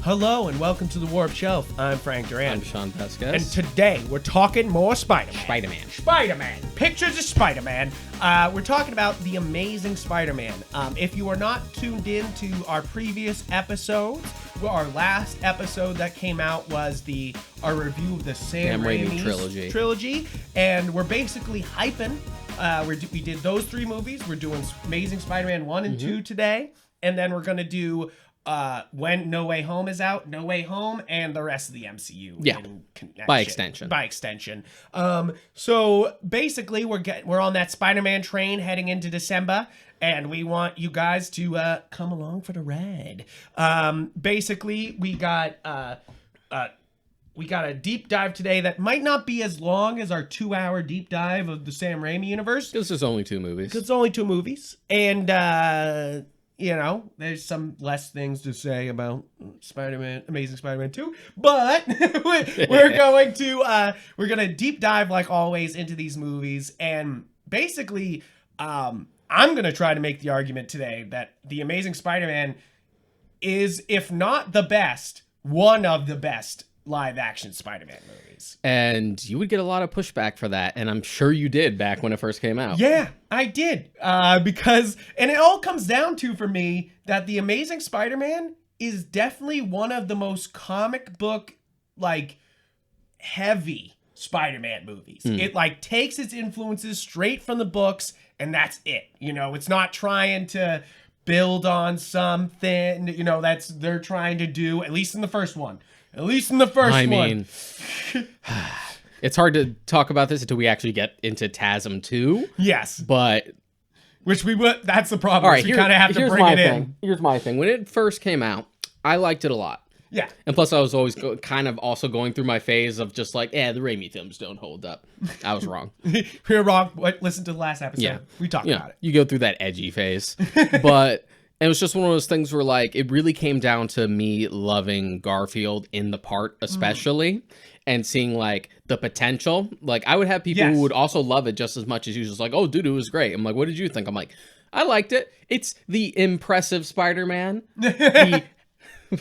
Hello and welcome to the Warp Shelf. I'm Frank Duran. I'm Sean Pesquez. And today we're talking more Spider-Man. Spider-Man. Pictures of Spider-Man. We're talking about the Amazing Spider-Man. If you are not tuned in to our previous episodes, our last episode that came out was our review of the Sam Raimi trilogy. And we're basically hyping. We did those three movies. We're doing Amazing Spider-Man 1 and 2 today. And then we're going to do when No Way Home is out, No Way Home, and the rest of the MCU. Yeah, by extension. So basically, we're on that Spider-Man train heading into December, and we want you guys to come along for the ride. Basically, we got a deep dive today that might not be as long as our 2-hour deep dive of the Sam Raimi universe. This is only 2 movies. It's only 2 movies, and there's some less things to say about Amazing Spider-Man 2, but we're going to deep dive like always into these movies, and basically, I'm going to try to make the argument today that the Amazing Spider-Man is, if not the best, one of the best live-action Spider-Man movies. And you would get a lot of pushback for that, and I'm sure you did back when it first came out. Yeah, I did. Because it all comes down to, for me, that The Amazing Spider-Man is definitely one of the most comic book, heavy Spider-Man movies. It, takes its influences straight from the books, and that's it. It's not trying to build on something, they're trying to do, at least in the first one. I mean, it's hard to talk about this until we actually get into TASM 2. Yes. But... which we would... That's the problem. All right, you kind of have to bring it in. Here's my thing. When it first came out, I liked it a lot. Yeah. And plus, I was always kind of also going through my phase of just the Raimi films don't hold up. I was wrong. You're wrong. Listen to the last episode. Yeah. We talked about it. You go through that edgy phase. But... and it was just one of those things where, it really came down to me loving Garfield in the part, especially, and seeing, the potential. I would have people who would also love it just as much as you. Just oh, dude, it was great. I'm like, what did you think? I'm like, I liked it. It's the impressive Spider-Man.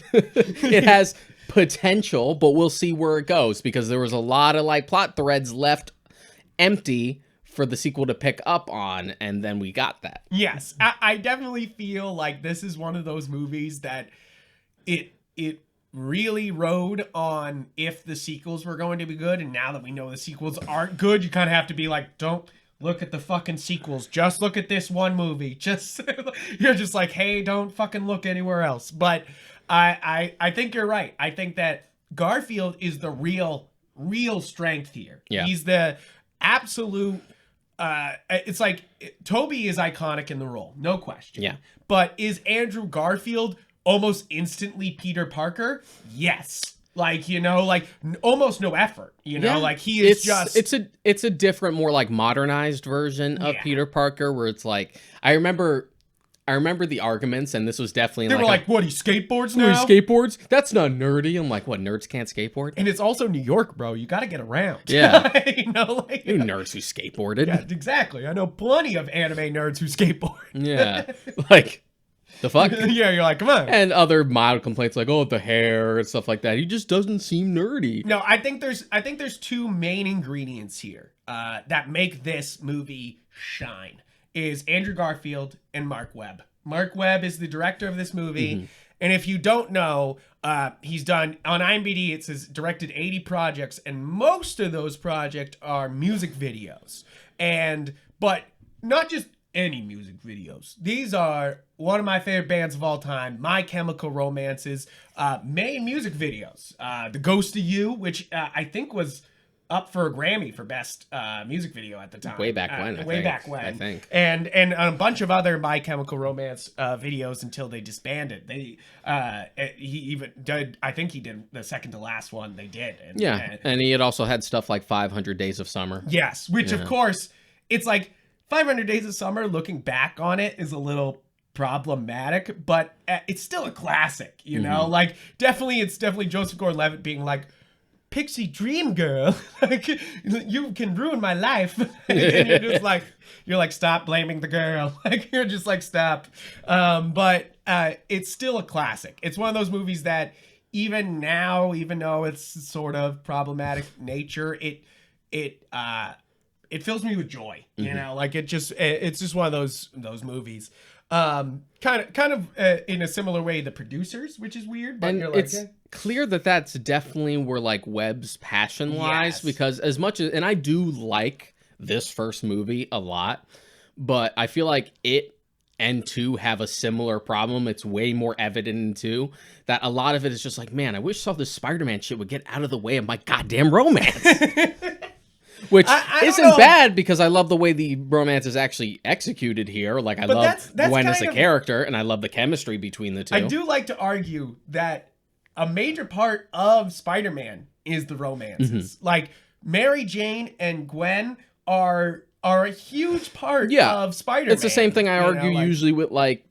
It has potential, but we'll see where it goes, because there was a lot of, plot threads left empty for the sequel to pick up on, and then we got that. Yes, I definitely feel like this is one of those movies that it really rode on if the sequels were going to be good, and now that we know the sequels aren't good, you kind of have to be don't look at the fucking sequels, just look at this one movie. You're just hey, don't fucking look anywhere else. But I think you're right. I think that Garfield is the real strength here. Yeah. He's the absolute... it's Toby is iconic in the role, no question. Yeah. But is Andrew Garfield almost instantly Peter Parker? Yes. Almost no effort, he is it's a different, more modernized version of Peter Parker, where it's I remember the arguments, and this was definitely they were what, he skateboards now? He skateboards? That's not nerdy. I'm like, what, nerds can't skateboard? And it's also New York, bro. You got to get around. Yeah. Nerds who skateboarded. Yeah, exactly. I know plenty of anime nerds who skateboard. Yeah. The fuck? Yeah, you're come on. And other mild complaints the hair and stuff like that. He just doesn't seem nerdy. No, I think there's 2 main ingredients here that make this movie shine. Is Andrew Garfield and Mark Webb. Mark Webb is the director of this movie. And if you don't know, he's done, on IMDb, it says directed 80 projects, and most of those projects are music videos. But not just any music videos. These are one of my favorite bands of all time, My Chemical Romance's main music videos. The Ghost of You, which I think was up for a Grammy for best music video at the time. Way back when, I think. And a bunch of other My Chemical Romance videos until they disbanded. He even did, I think he did the second to last one they did. And he had also had stuff like 500 Days of Summer. Yes, which of course, it's 500 Days of Summer, looking back on it, is a little problematic, but it's still a classic, Definitely, it's definitely Joseph Gordon-Levitt being Pixie Dream Girl, you can ruin my life. And you're just you're stop blaming the girl. You're just stop. But it's still a classic. It's one of those movies that even now, even though it's sort of problematic nature, it fills me with joy. You know, like it's just one of those movies. Kind of in a similar way, The Producers, which is weird, but And you're like, it's clear that that's definitely where like Webb's passion lies, because as much as, and I do like this first movie a lot, but I feel like it and 2 have a similar problem. It's way more evident in 2 that a lot of it is just like, man, I wish all this Spider-Man shit would get out of the way of my goddamn romance. Which isn't bad, because I love the way the romance is actually executed here. Like, I love Gwen as a character, and I love the chemistry between the two. I do like to argue that a major part of Spider-Man is the romances. Like, Mary Jane and Gwen are a huge part of Spider-Man. It's the same thing I argue usually with, like,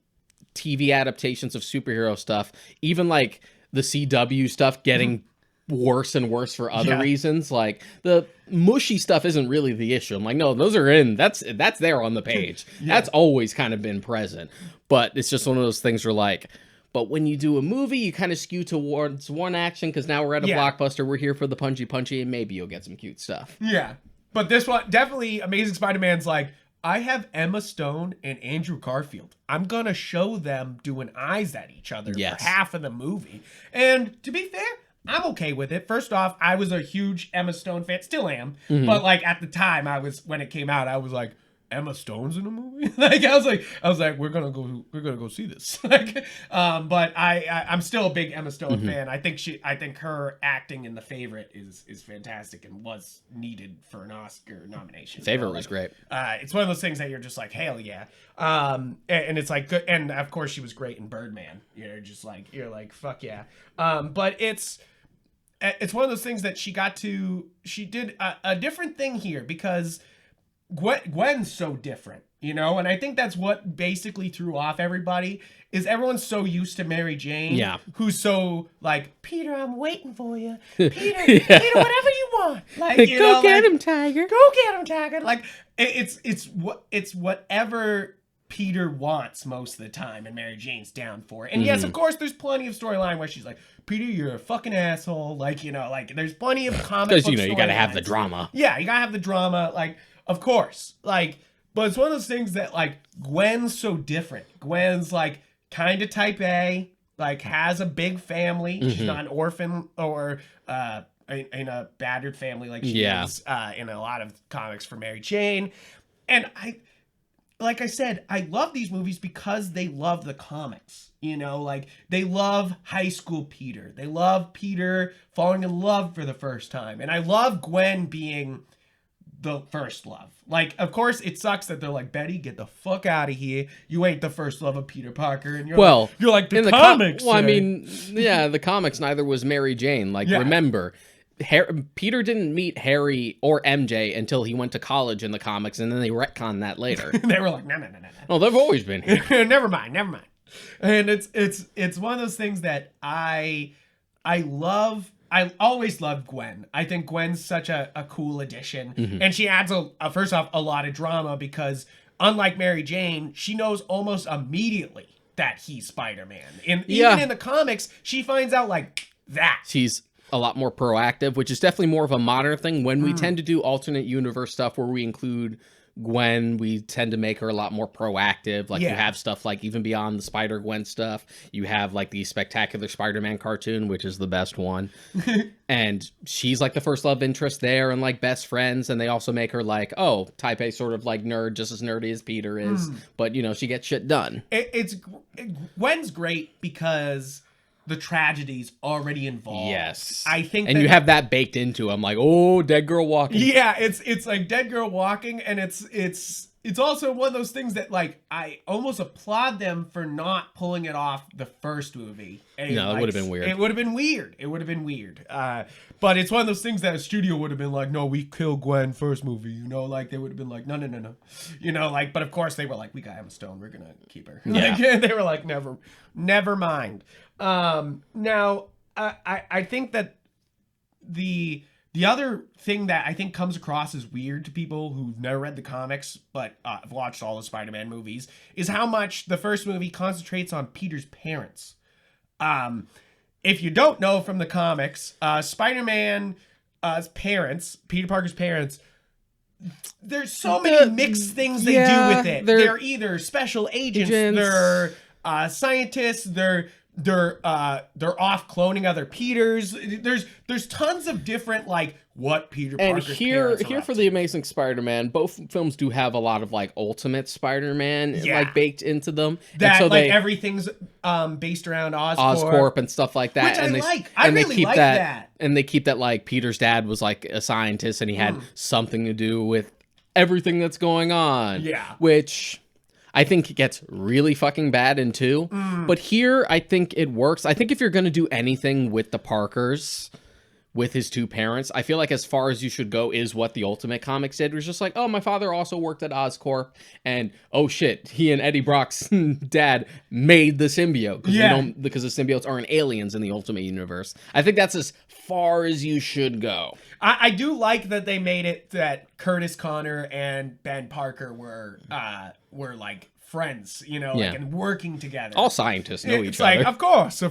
TV adaptations of superhero stuff. Even, like, the CW stuff getting worse and worse for other reasons. Like, the mushy stuff isn't really the issue. I'm like, no, those are in. That's there on the page. That's always kind of been present. But it's just one of those things where, like, but when you do a movie, you kind of skew towards one action, because now we're at a blockbuster. We're here for the punchy, and maybe you'll get some cute stuff. Yeah. But this one, definitely Amazing Spider-Man's like, I have Emma Stone and Andrew Garfield. I'm going to show them doing eyes at each other for half of the movie. And to be fair, I'm okay with it. First off, I was a huge Emma Stone fan, still am. But like at the time, when it came out, I was like, Emma Stone's in a movie? Like I was like, we're gonna go see this. Like, but I'm still a big Emma Stone fan. I think her acting in The Favorite is fantastic and was needed for an Oscar nomination. Favorite was great. It's one of those things that you're just like, hell yeah. And it's like good, and of course she was great in Birdman. You're like, fuck yeah. But it's one of those things that she did a different thing here, because Gwen's so different, you know, and I think that's what basically threw off everybody, is everyone's so used to Mary Jane, who's so like, Peter, I'm waiting for you, Peter, Peter, whatever you want, like, go get him, Tiger, go get him, Tiger. Like it's whatever Peter wants most of the time, and Mary Jane's down for it. And yes, of course, there's plenty of storyline where she's like, Peter, you're a fucking asshole, like, you know, like there's plenty of comic book because you gotta have the drama. Yeah, you gotta have the drama, like. Of course, like, but it's one of those things that, like, Gwen's so different. Gwen's, like, kind of type A, like, has a big family. She's not an orphan or in a battered family like she is in a lot of comics for Mary Jane. And like I said, I love these movies because they love the comics. You know, like, they love high school Peter. They love Peter falling in love for the first time. And I love Gwen being the first love. Like, of course, it sucks that they're like, Betty, get the fuck out of here. You ain't the first love of Peter Parker. And you're like the comics. I mean, yeah, the comics, neither was Mary Jane. Like, remember, Peter didn't meet Harry or MJ until he went to college in the comics, and then they retconned that later. They were like, no. Oh, they've always been here. Never mind. And it's one of those things that I love. I always loved Gwen. I think Gwen's such a cool addition. And she adds, first off, a lot of drama, because unlike Mary Jane, she knows almost immediately that he's Spider-Man. And even in the comics, she finds out like that. She's a lot more proactive, which is definitely more of a modern thing. When we tend to do alternate universe stuff where we include Gwen, we tend to make her a lot more proactive. Like, you have stuff like even beyond the Spider-Gwen stuff, you have like the Spectacular Spider-Man cartoon, which is the best one. And she's like the first love interest there, and like best friends. And they also make her like, oh, type A sort of like nerd, just as nerdy as Peter is. But, you know, she gets shit done. Gwen's great because the tragedy's already involved. Yes. I think and you have that baked into them, like, oh, dead girl walking. Yeah, it's like dead girl walking, and it's also one of those things that, like, I almost applaud them for not pulling it off the first movie. No, it would have been weird. It would have been weird. But it's one of those things that a studio would have been like, no, we killed Gwen first movie, you know, like they would have been like, no. You know, like, but of course they were like, we got Emma Stone, we're gonna keep her. Yeah. Like, they were like, never mind. Now, I think that the other thing that I think comes across as weird to people who've never read the comics but have watched all the Spider-Man movies is how much the first movie concentrates on Peter's parents. if you don't know from the comics, Spider-Man parents, Peter Parker's parents, there's so many mixed things they do with it. They're either special agents. They're scientists, they're off cloning other Peters. There's tons of different like what Peter Parker's and parents here are for up the to. Amazing Spider-Man, both films do have a lot of like Ultimate Spider-Man like baked into them. That and so like everything's based around Oscorp and stuff like that. Which and I they, like. I and really they keep like that, that. And they keep that like Peter's dad was like a scientist and he had something to do with everything that's going on. Yeah. Which I think it gets really fucking bad in 2. But here, I think it works. I think if you're going to do anything with the Parkers, with his 2 parents, I feel like as far as you should go is what the Ultimate Comics did. It was just like, oh, my father also worked at Oscorp, and oh shit, he and Eddie Brock's dad made the symbiote. Because the symbiotes aren't aliens in the Ultimate Universe. I think that's as far as you should go. I do like that they made it that Curtis Connor and Ben Parker were like friends, you know, like, and working together. All scientists know each other. It's like, of course.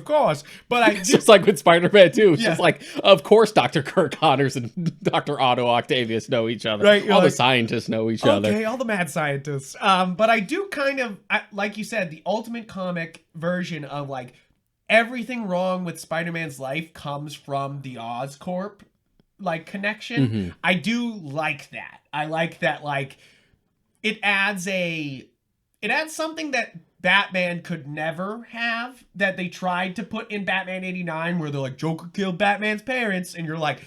But it's just like with Spider-Man too. It's just like, of course, Dr. Kirk Connors and Dr. Otto Octavius know each other. Right, all the scientists know each other. Okay, all the mad scientists. But I do kind of, like you said, the Ultimate comic version of like everything wrong with Spider-Man's life comes from the Oscorp like connection. I do like that. I like that like it adds something that Batman could never have that they tried to put in Batman 89 where they're like, Joker killed Batman's parents, and you're like,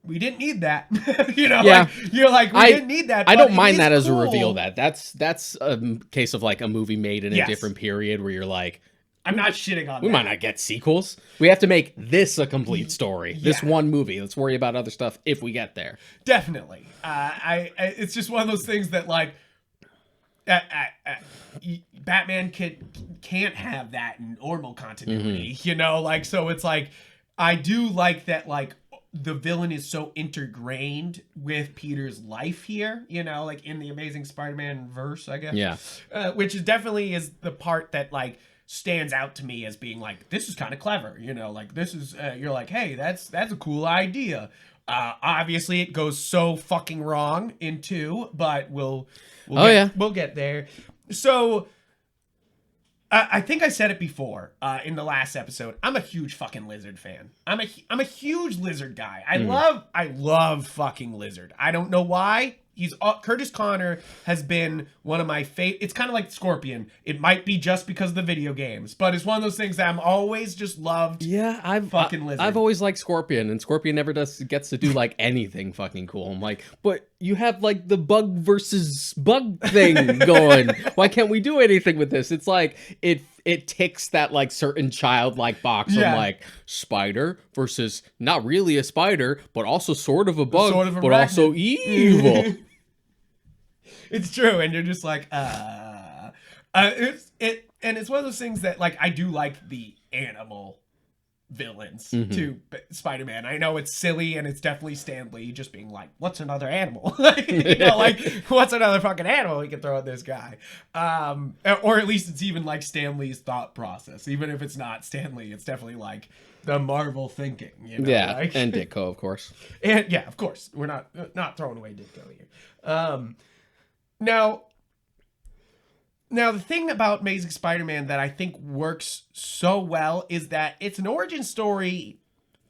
we didn't need that. You know, like, you're like, we didn't need that. I don't mind that as a reveal. That's a case of like a movie made in a different period where you're like, I'm not shitting on that. We might not get sequels. We have to make this a complete story. This one movie. Let's worry about other stuff if we get there. Definitely. It's just one of those things that like, Batman can't have that in normal continuity, you know, like, so it's like, I do like that, like, the villain is so intergrained with Peter's life here, you know, like in the Amazing Spider-Man verse, I guess. Which is definitely is the part that like stands out to me as being like, this is kind of clever, you know, like this is, you're like, hey, that's a cool idea. Obviously it goes so fucking wrong in 2, but we'll get there. So I think I said it before in the last episode. I'm a huge fucking Lizard fan. I'm a huge Lizard guy. I love fucking Lizard. I don't know why. He's Curtis Connor has been one of my favorite. It's kind of like Scorpion. It might be just because of the video games, but it's one of those things that I'm always just loved. Yeah, fucking Lizard. I've always liked Scorpion, and Scorpion never gets to do like anything fucking cool. I'm like, but you have like the bug versus bug thing going. Why can't we do anything with this? It's like it ticks that like certain childlike box of like spider versus not really a spider, but also sort of a bug, but also evil. It's true, and you're just like, it's one of those things that like I do like the animal villains to Spider-Man. I know it's silly and it's definitely Stan Lee just being like, what's another animal? You know, like, what's another fucking animal we can throw at this guy? Or at least it's even like Stan Lee's thought process. Even if it's not Stan Lee, it's definitely like the Marvel thinking, you know? Yeah, like, and Ditko, of course. And yeah, of course. We're not throwing away Ditko here. Now, the thing about Amazing Spider-Man that I think works so well is that it's an origin story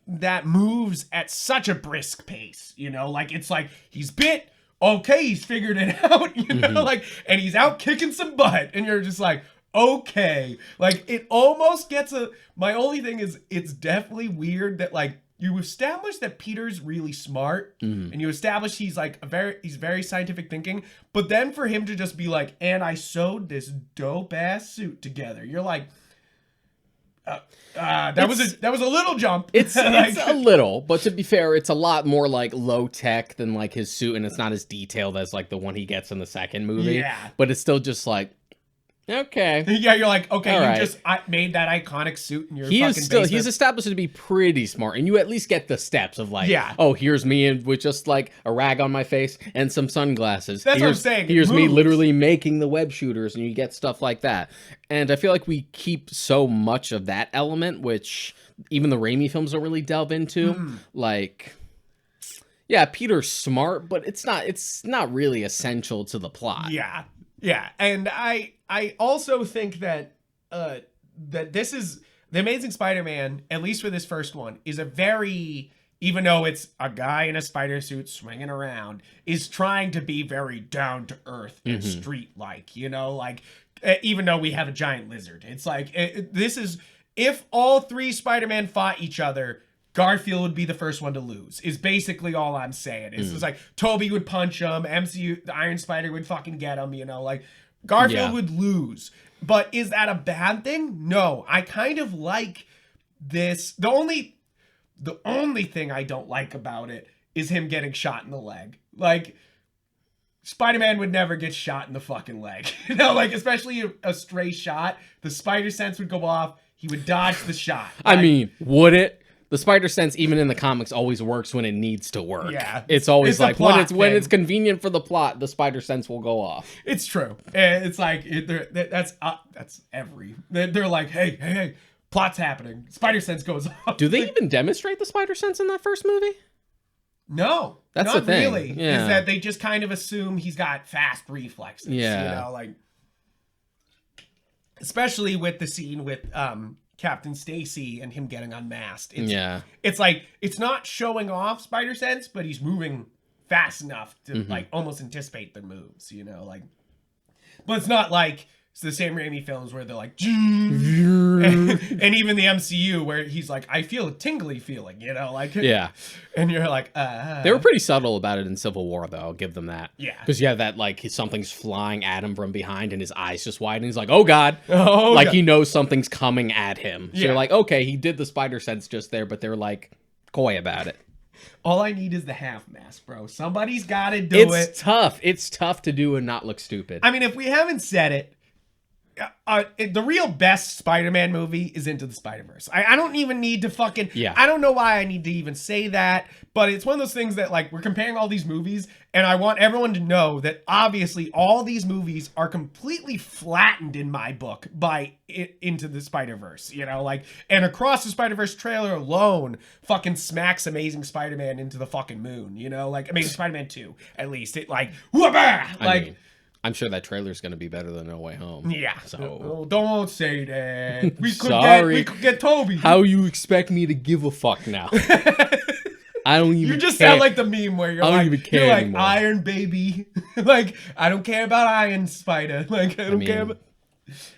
that moves at such a brisk pace, you know? Like, it's like, he's bit, okay, he's figured it out, you know? Like, and he's out kicking some butt, and you're just like, okay. Like, it almost gets my only thing is, it's definitely weird that, like, you establish that Peter's really smart, and you establish he's very scientific thinking, but then for him to just be like, and I sewed this dope ass suit together, you're like, that was a little jump. It's a little, but to be fair, it's a lot more like low tech than like his suit, and it's not as detailed as like the one he gets in the second movie. Yeah, but it's still just like, Okay. Yeah, you're like, okay, All you right. just made that iconic suit in your He fucking is still basement. he's established to be pretty smart, and you at least get the steps of like, Yeah. oh, here's me and with just like a rag on my face and some sunglasses. That's what I'm saying, it Here's me moves. literally making the web shooters, and you get stuff like that. And I feel like we keep so much of that element, which even the Raimi films don't really delve into. Like, yeah, Peter's smart, but it's not really essential to the plot. Yeah. Yeah. And I also think that that this is the Amazing Spider-Man, at least for this first one, is a very, even though it's a guy in a spider suit swinging around, is trying to be very down to earth and street like, you know, like even though we have a giant lizard, it's like this is, if all three Spider-Man fought each other, Garfield would be the first one to lose, is basically all I'm saying. It's just like Toby would punch him, MCU, the Iron Spider would fucking get him, you know, like Garfield would lose. But is that a bad thing? No, I kind of like this. The only thing I don't like about it is him getting shot in the leg. Like, Spider-Man would never get shot in the fucking leg. You know, like, especially a stray shot, the spider sense would go off, he would dodge the shot. I mean, would it? The spider sense, even in the comics, always works when it needs to work. Yeah. It's always It's a like plot when it's thing. convenient for the plot, the spider sense will go off. It's true. It's like that's every. They're like, hey, plot's happening. Spider sense goes off. Do they even demonstrate the spider sense in that first movie? No, That's not the thing. really. Yeah. Is that they just kind of assume he's got fast reflexes. Yeah. You know, like especially with the scene with Captain Stacy and him getting unmasked. It's like it's not showing off spider sense, but he's moving fast enough to like almost anticipate their moves, you know, like, but it's not like it's the same Raimi films where they're like and even the MCU where he's like, I feel a tingly feeling, you know, like, and you're like They were pretty subtle about it in Civil War, though. I'll give them that. Yeah. Because you have that, like, something's flying at him from behind and his eyes just widen. He's like, oh, God. Oh, like, God. he knows something's coming at him. So Yeah. you're like, okay, he did the spider sense just there, but they're, like, coy about it. all I need is the half mask, bro. Somebody's got to do it. It's tough. It's tough to do and not look stupid. I mean, if we haven't said it, the real best Spider-Man movie is Into the Spider-Verse. I don't even need to fucking... Yeah. I don't know why I need to even say that, but it's one of those things that, like, we're comparing all these movies, and I want everyone to know that, obviously, all these movies are completely flattened in my book by Into the Spider-Verse, you know? Like, and Across the Spider-Verse trailer alone fucking smacks Amazing Spider-Man into the fucking moon, you know? Like, Amazing Spider-Man 2, at least. It, like, whoopah! Like... I mean, I'm sure that trailer's going to be better than No Way Home. Yeah. So Oh, don't say that. We could get Toby. How you expect me to give a fuck now? I don't even You just care. sound like the meme where you're I don't like, even care you're like anymore. Iron Baby. Like, I don't care about Iron Spider. Like, I don't care about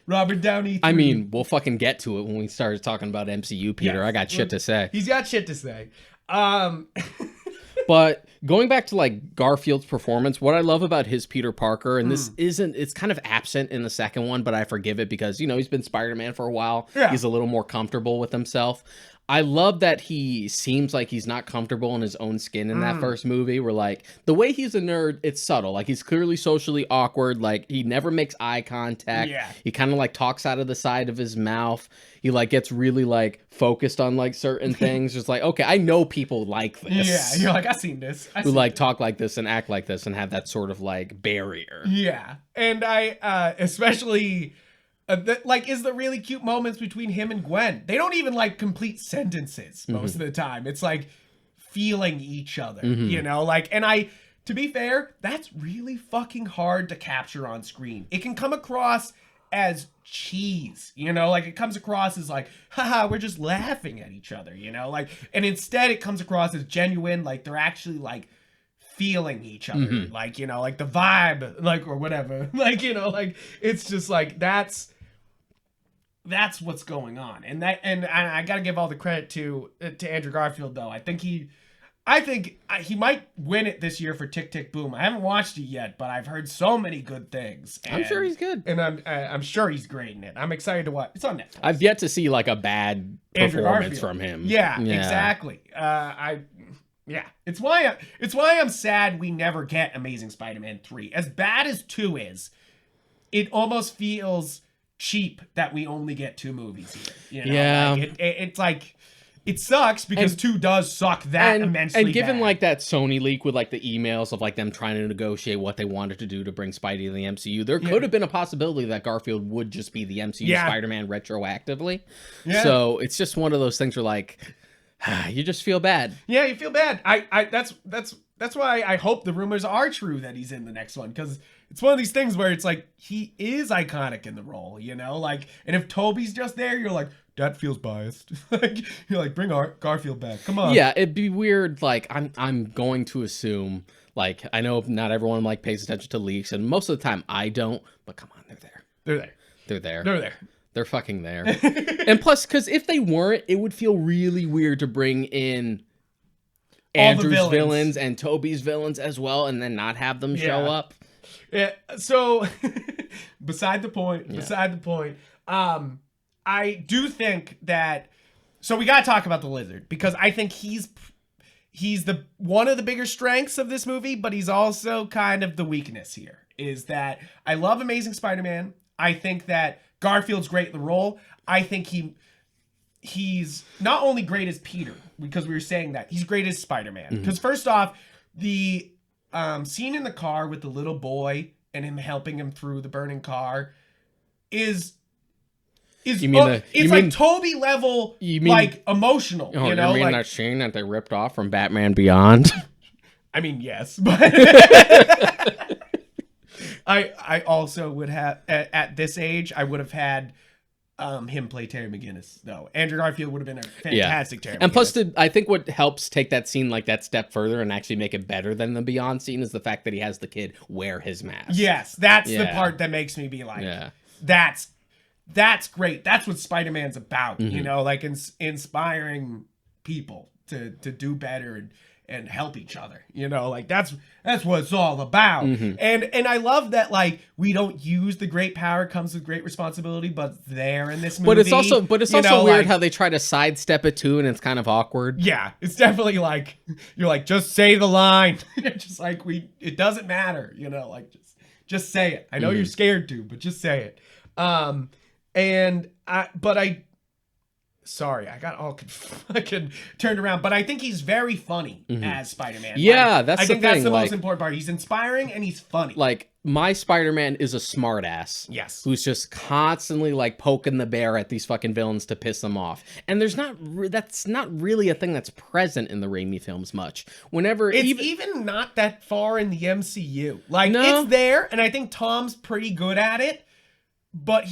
Robert Downey. I mean, we'll fucking get to it when we start talking about MCU, Peter. Yes. I got shit to say. He's got shit to say. But going back to like Garfield's performance, what I love about his Peter Parker, and this isn't, it's kind of absent in the second one, but I forgive it because, you know, he's been Spider-Man for a while. Yeah. He's a little more comfortable with himself. I love that he seems like he's not comfortable in his own skin in that first movie. Where like the way he's a nerd, it's subtle. Like he's clearly socially awkward. Like he never makes eye contact. Yeah. He kind of like talks out of the side of his mouth. He like gets really like focused on like certain things. Just like, okay, I know people like this. Yeah, you're like, I've seen this. Who like talk like this and act like this and have that sort of like barrier. Yeah, and I especially like is the really cute moments between him and Gwen. They don't even like complete sentences most of the time. It's like feeling each other, you know, like, and to be fair, that's really fucking hard to capture on screen. It can come across as cheese, you know, like it comes across as like, haha, we're just laughing at each other, you know, like, and instead it comes across as genuine, like they're actually like feeling each other, like, you know, like the vibe, like, or whatever, like, you know, like it's just like that's what's going on. And I gotta give all the credit to Andrew Garfield, though. I think he might win it this year for Tick Tick Boom. I haven't watched it yet, but I've heard so many good things. I'm sure he's good. And I'm sure he's great in it. I'm excited to watch. It's on Netflix. I've yet to see like a bad Andrew performance Garfield. from him. Yeah, exactly. Yeah. It's why I'm sad we never get Amazing Spider-Man 3. As bad as 2 is, it almost feels cheap that we only get 2 movies here. You know? Yeah. Like, it's like, it sucks because 2 does suck that immensely. And given bad. like that Sony leak with like the emails of like them trying to negotiate what they wanted to do to bring Spidey to the MCU, there could have been a possibility that Garfield would just be the MCU Spider-Man retroactively. Yeah. So it's just one of those things where like you just feel bad. Yeah, you feel bad. That's why I hope the rumors are true that he's in the next one, because it's one of these things where it's like he is iconic in the role, you know? Like, and if Toby's just there, you're like, that feels biased. Like, you're like, bring Garfield back. Come on. Yeah, it'd be weird. Like, I'm going to assume, like, I know not everyone like pays attention to leaks, and most of the time I don't. But come on, they're there. They're there. They're there. They're there. They're fucking there. And plus, because if they weren't, it would feel really weird to bring in Andrew's villains and Toby's villains as well, and then not have them show up. Yeah. So, beside the point. Beside the point. I do think that. So we gotta talk about the Lizard, because I think he's the one of the bigger strengths of this movie, but he's also kind of the weakness here. Is that I love Amazing Spider-Man. I think that Garfield's great in the role. I think he's not only great as Peter, because we were saying that he's great as Spider-Man. Because first off, the scene in the car with the little boy and him helping him through the burning car is like Toby level, like emotional. Oh, you know, you mean like that scene that they ripped off from Batman Beyond? I mean, yes, but I also would have at this age I would have had him play Terry McGinnis, though. Andrew Garfield would have been a fantastic Terry and McGinnis. Plus, I think what helps take that scene like that step further and actually make it better than the Beyond scene is the fact that he has the kid wear his mask. Yes, that's the part that makes me be like, that's great. That's what Spider-Man's about, you know, like inspiring people to do better and help each other, you know, like that's what it's all about. And I love that, like, we don't use the great power comes with great responsibility, but there in this movie. But it's also weird like, how they try to sidestep it too, and it's kind of awkward. Yeah, it's definitely like you're like, just say the line. Just like it doesn't matter, you know, like just say it. I know you're scared to, but just say it. Sorry, I got all fucking turned around, but I think he's very funny as Spider-Man. Yeah, like, that's I think the thing. That's the most important part. He's inspiring and he's funny. Like, my Spider-Man is a smartass. Yes. Who's just constantly, like, poking the bear at these fucking villains to piss them off. And that's not really a thing that's present in the Raimi films much. Whenever it's even not that far in the MCU. Like, it's there, and I think Tom's pretty good at it, but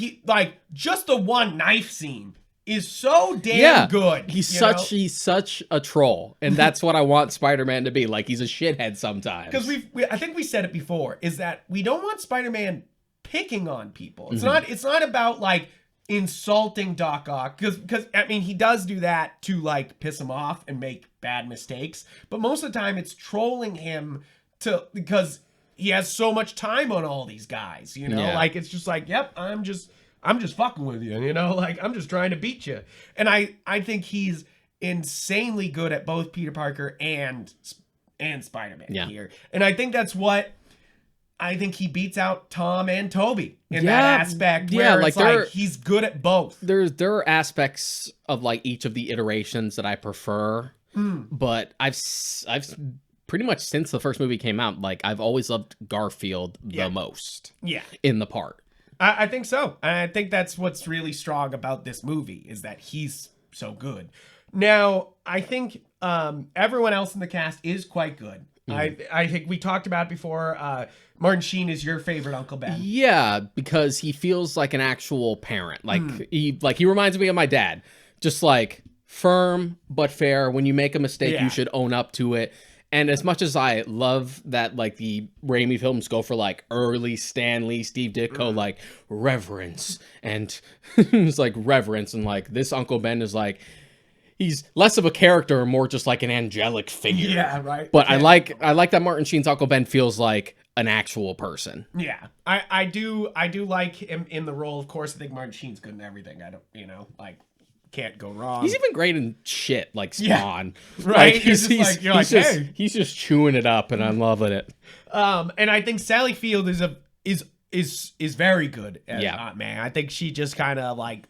just the one knife scene is so damn good. He's such a troll, and that's what I want Spider-Man to be. Like, he's a shithead sometimes. Because I think we said it before, is that we don't want Spider-Man picking on people. It's not about like insulting Doc Ock, because I mean he does do that to like piss him off and make bad mistakes, but most of the time it's trolling him because he has so much time on all these guys. You know, like it's just like, yep, I'm just fucking with you, you know, like I'm just trying to beat you. And I think he's insanely good at both Peter Parker and Spider-Man here. And I think that's what I think he beats out Tom and Toby in that aspect where it's like he's good at both. There are aspects of like each of the iterations that I prefer, but I've pretty much since the first movie came out, like I've always loved Garfield the most. Yeah. In the part. I think so. And I think that's what's really strong about this movie is that he's so good. Now, I think everyone else in the cast is quite good. I think we talked about it before. Martin Sheen is your favorite Uncle Ben. Yeah, because he feels like an actual parent. Like he reminds me of my dad. Just like firm but fair. When you make a mistake, you should own up to it. And as much as I love that, like, the Raimi films go for, like, early Stanley, Steve Ditko, like, reverence. And it's, like, reverence. And, like, this Uncle Ben is, like, he's less of a character and more just, like, an angelic figure. Yeah, right. But I like that Martin Sheen's Uncle Ben feels like an actual person. Yeah. I do like him in the role. Of course, I think Martin Sheen's good in everything. I don't, you know, like... can't go wrong. He's even great in shit like Spawn. Right. Like, he's just chewing it up and I'm loving it. And I think Sally Field is is very good as Yeah. Aunt May. I think she just kind of like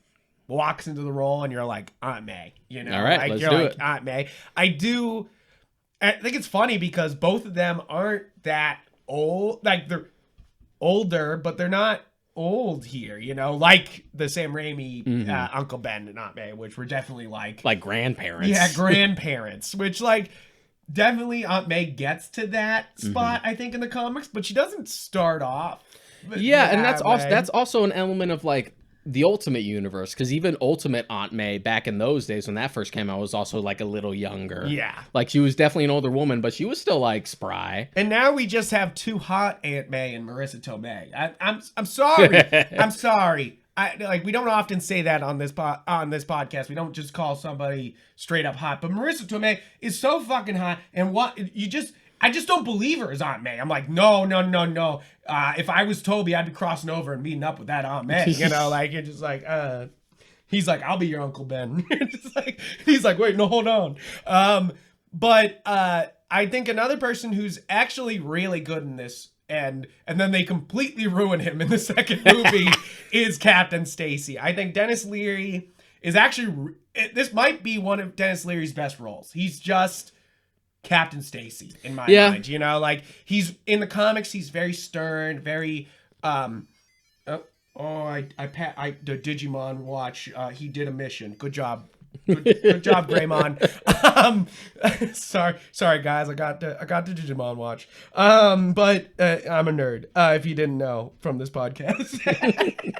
walks into the role and you're like, Aunt May, you know? All right, like, let's you're do like, it. Aunt May. I think it's funny because both of them aren't that old. Like, they're older, but they're not old here, you know? Like the Sam Raimi Uncle Ben and Aunt May, which were definitely like grandparents. Yeah, grandparents, which like definitely Aunt May gets to that spot, I think, in the comics, but she doesn't start off. Yeah, and that's way. also an element of like the Ultimate Universe, because even Ultimate Aunt May back in those days when that first came out was also like a little younger. Yeah. Like she was definitely an older woman, but she was still like spry. And now we just have two hot Aunt May and Marissa Tomei. I'm sorry. I'm sorry. We don't often say that on this podcast. We don't just call somebody straight up hot, but Marissa Tomei is so fucking hot. And I just don't believe her as Aunt May. I'm like, no. If I was Toby, I'd be crossing over and meeting up with that Aunt May. You know, like you're just like, he's like, I'll be your Uncle Ben. He's like, wait, no, hold on. But I think another person who's actually really good in this, and then they completely ruin him in the second movie, is Captain Stacy. I think Dennis Leary is actually, this might be one of Dennis Leary's best roles. He's just Captain Stacy in my mind, you know, like he's in the comics, he's very stern, very the Digimon watch, he did a mission. Good job. Good job, Greymon. Sorry guys, I got the Digimon watch. But I'm a nerd, if you didn't know from this podcast.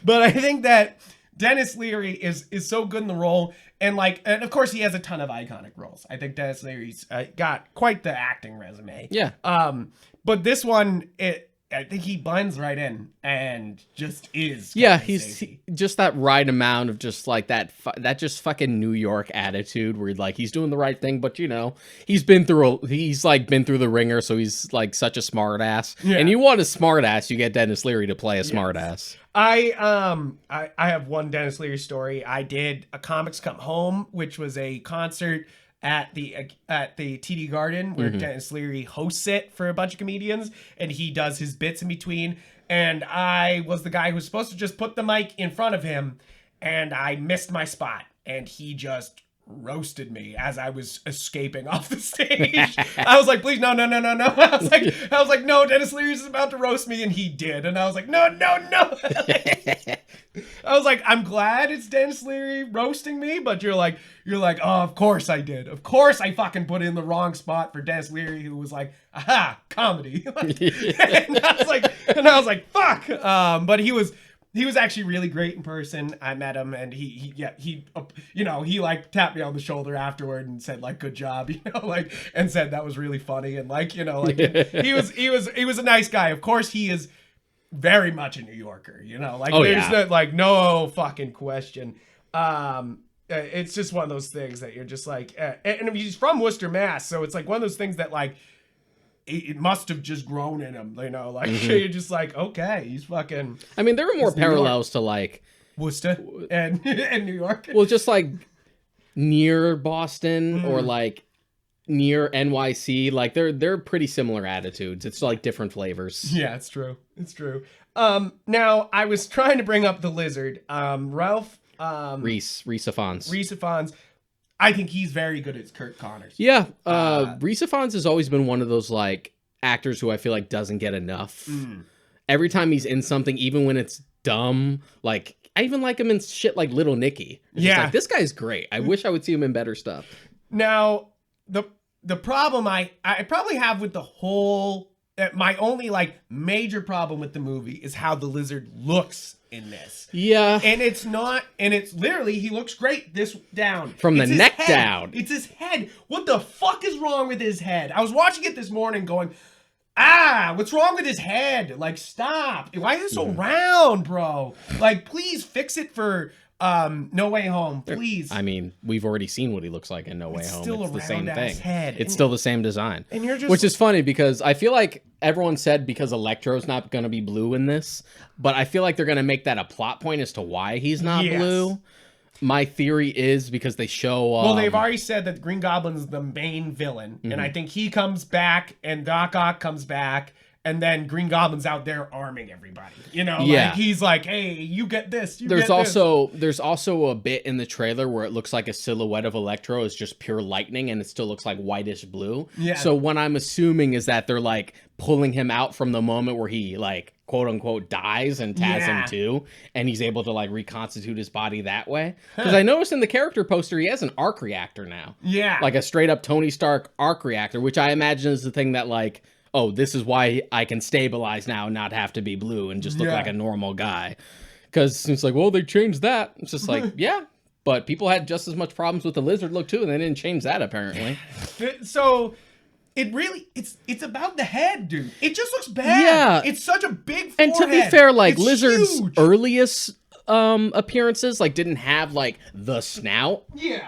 But I think that Dennis Leary is so good in the role, and of course he has a ton of iconic roles. I think Dennis Leary's got quite the acting resume. Yeah. But this one, I think he blends right in and just is. Yeah, he's just that right amount of just like that just fucking New York attitude where like he's doing the right thing, but you know he's been through the ringer, so he's like such a smart ass. Yeah. And you want a smart ass, you get Dennis Leary to play a smart ass. I have one Dennis Leary story. I did a Comics Come Home, which was a concert at the TD Garden where Dennis Leary hosts it for a bunch of comedians, and he does his bits in between. And I was the guy who was supposed to just put the mic in front of him, and I missed my spot, and he just roasted me as I was escaping off the stage. I was like, please, no. I was like, no, Dennis Leary's about to roast me, and he did. And I was like, no. I was like, I'm glad it's Dennis Leary roasting me, but you're like, oh, of course I did. Of course I fucking put in the wrong spot for Dennis Leary, who was like, aha, comedy. and I was like, fuck. But he was actually really great in person. I met him, and he like tapped me on the shoulder afterward and said like, good job, you know, like, and said that was really funny, and like, you know, like he was a nice guy. Of course, he is very much a New Yorker, you know, like no fucking question. It's just one of those things that you're just like, and he's from Worcester, Mass, so it's like one of those things that like it must have just grown in him, you know, like you're just like, okay, he's fucking. I mean, there are more parallels to like Worcester and New York. Well, just like near Boston or like near NYC, like they're pretty similar attitudes. It's like different flavors. Yeah, it's true. Now I was trying to bring up the lizard, Ralph Reese Ifans. I think he's very good as Kurt Connors. Yeah, Reese Ifans has always been one of those like actors who I feel like doesn't get enough. Every time he's in something, even when it's dumb, like I even like him in shit like Little Nicky. It's just like, this guy's great. I wish I would see him in better stuff. Now, the problem I probably have with the whole, my only like major problem with the movie is how the lizard looks in this. Yeah. And it's literally, he looks great this down. From the neck down. It's his head. What the fuck is wrong with his head? I was watching it this morning going, what's wrong with his head? Like, stop. Why is it so round, bro? Like, please fix it for No Way Home, please. I mean, we've already seen what he looks like in No Way Home. Still it's the same thing. Head. It's still the same design. And you're just, which is funny because I feel like everyone said because Electro's not going to be blue in this, but I feel like they're going to make that a plot point as to why he's not blue. My theory is because they show... well, they've already said that Green Goblin's the main villain, and I think he comes back, and Doc Ock comes back, and then Green Goblin's out there arming everybody. You know, Yeah. like he's like, hey, you get this. There's also a bit in the trailer where it looks like a silhouette of Electro is just pure lightning, and it still looks like whitish blue. Yeah. So what I'm assuming is that they're like pulling him out from the moment where he like quote unquote dies and Taz him too, and he's able to like reconstitute his body that way. Because I noticed in the character poster he has an arc reactor now. Yeah. Like a straight up Tony Stark arc reactor, which I imagine is the thing that like, oh, this is why I can stabilize now and not have to be blue and just look like a normal guy. Because it's like, well, they changed that. It's just like, yeah, but people had just as much problems with the lizard look too, and they didn't change that apparently. So it really, it's about the head, dude. It just looks bad. Yeah. It's such a big forehead. And to be fair, like It's Lizard's huge. earliest appearances like didn't have like the snout. Yeah.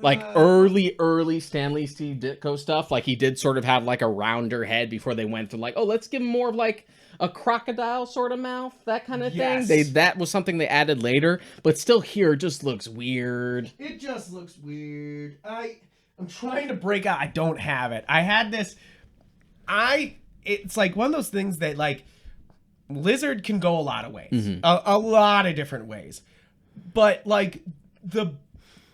Like early Stanley Steve Ditko stuff, like he did sort of have like a rounder head before they went to like, oh, let's give him more of like a crocodile sort of mouth, that kind of thing. That was something they added later, but still here it just looks weird. It just looks weird. I'm trying to break out. I don't have it. I had this. It's like one of those things that like Lizard can go a lot of ways, a lot of different ways, but like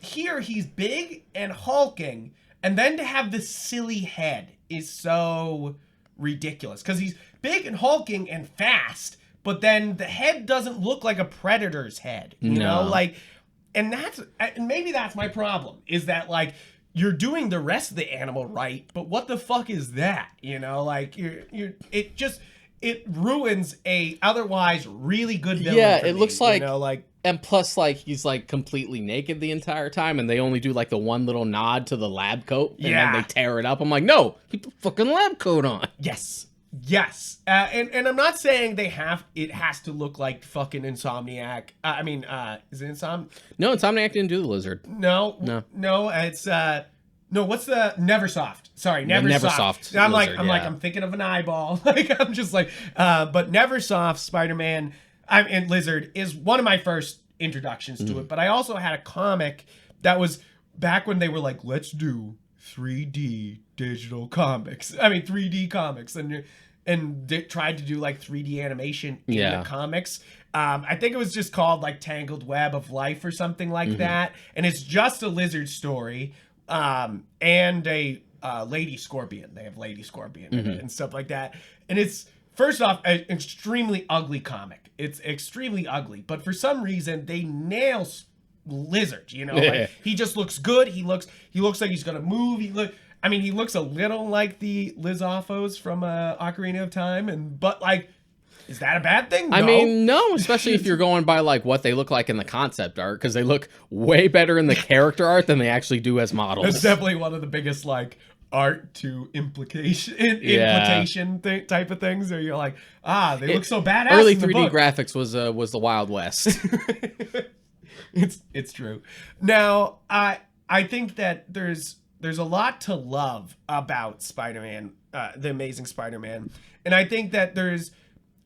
here he's big and hulking, and then to have this silly head is so ridiculous because he's big and hulking and fast, but then the head doesn't look like a predator's head, you know, like, and maybe that's my problem is that like you're doing the rest of the animal right, but what the fuck is that, you know, like it ruins a otherwise really good villain. Yeah, for it me, looks like, you know, like. And plus, like, he's, like, completely naked the entire time, and they only do, like, the one little nod to the lab coat, and then they tear it up. I'm like, no, keep the fucking lab coat on. Yes. And I'm not saying it has to look like fucking Insomniac. Is it Insomniac? No, Insomniac didn't do the lizard. No, it's, no, what's the Neversoft? Sorry, Neversoft. Lizard, I'm thinking of an eyeball. Like, I'm just like, but Neversoft Spider-Man... and Lizard is one of my first introductions to it, but I also had a comic that was back when they were like, let's do 3D digital comics. 3D comics, and they tried to do like 3D animation in the comics. I think it was just called like Tangled Web of Life or something like that, and it's just a lizard story and a Lady Scorpion. They have Lady Scorpion in it and stuff like that, and it's. First off, an extremely ugly comic. It's extremely ugly, but for some reason they nail Lizard. You know, like, he just looks good. He looks like he's gonna move. He looks a little like the Lizophos from Ocarina of Time, but like, is that a bad thing? No. No, especially if you're going by like what they look like in the concept art, because they look way better in the character art than they actually do as models. That's definitely one of the biggest like art to implication type of things where you're like, they look so badass. Early in the 3D book. graphics was the Wild West. It's true. Now, I think that there's a lot to love about Spider-Man, the Amazing Spider-Man, and I think that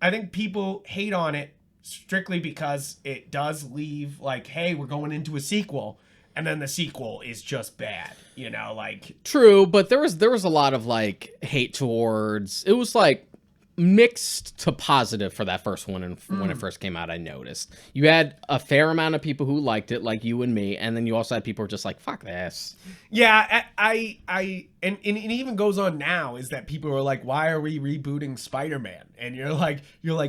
I think people hate on it strictly because it does leave like, hey, we're going into a sequel. And then the sequel is just bad, you know, like. True, but there was a lot of like hate towards. It was like mixed to positive for that first one, and when it first came out, I noticed you had a fair amount of people who liked it, like you and me, and then you also had people who were just like, "Fuck this." Yeah, and it even goes on now is that people are like, "Why are we rebooting Spider-Man?" And you're like,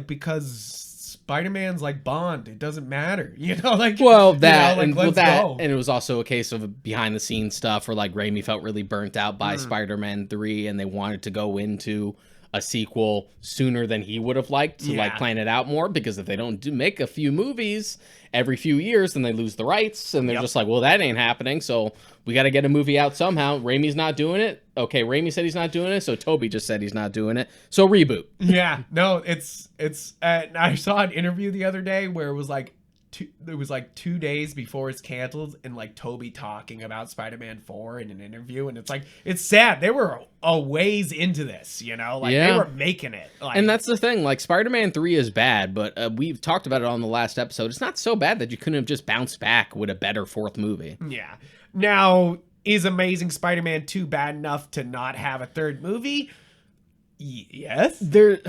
because Spider-Man's like Bond. It doesn't matter, you know. Like, well, that you know, like, and it was also a case of behind the scenes stuff where like Raimi felt really burnt out by Spider-Man 3, and they wanted to go into a sequel sooner than he would have liked to like plan it out more, because if they don't make a few movies every few years, then they lose the rights, and they're just like, well, that ain't happening, so we got to get a movie out somehow. Raimi's not doing it. Okay, Raimi said he's not doing it, so Toby just said he's not doing it. So reboot. Yeah, no, it's. I saw an interview the other day where it was like 2 days before it's canceled, and like Toby talking about Spider-Man 4 in an interview, and it's like, it's sad. They were a ways into this, you know, like they were making it. Like, and that's the thing, like Spider-Man 3 is bad, but we've talked about it on the last episode. It's not so bad that you couldn't have just bounced back with a better fourth movie. Yeah. Now, is Amazing Spider-Man 2 bad enough to not have a third movie? Yes. There,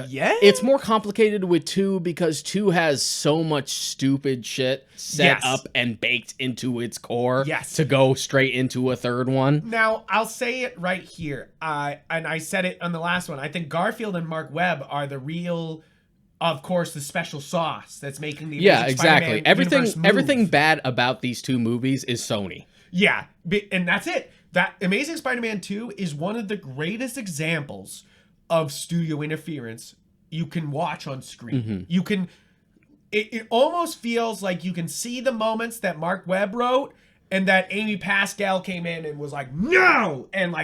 Yeah. it's more complicated with 2 because 2 has so much stupid shit set up and baked into its core to go straight into a third one. Now, I'll say it right here. And I said it on the last one. I think Garfield and Mark Webb are the real, of course, the special sauce that's making the Amazing exactly. Spider-Man Everything bad about these 2 movies is Sony. Yeah, and that's it. That Amazing Spider-Man 2 is one of the greatest examples of studio interference you can watch on screen. You can, it almost feels like you can see the moments that Mark Webb wrote and that Amy Pascal came in and was like, no, and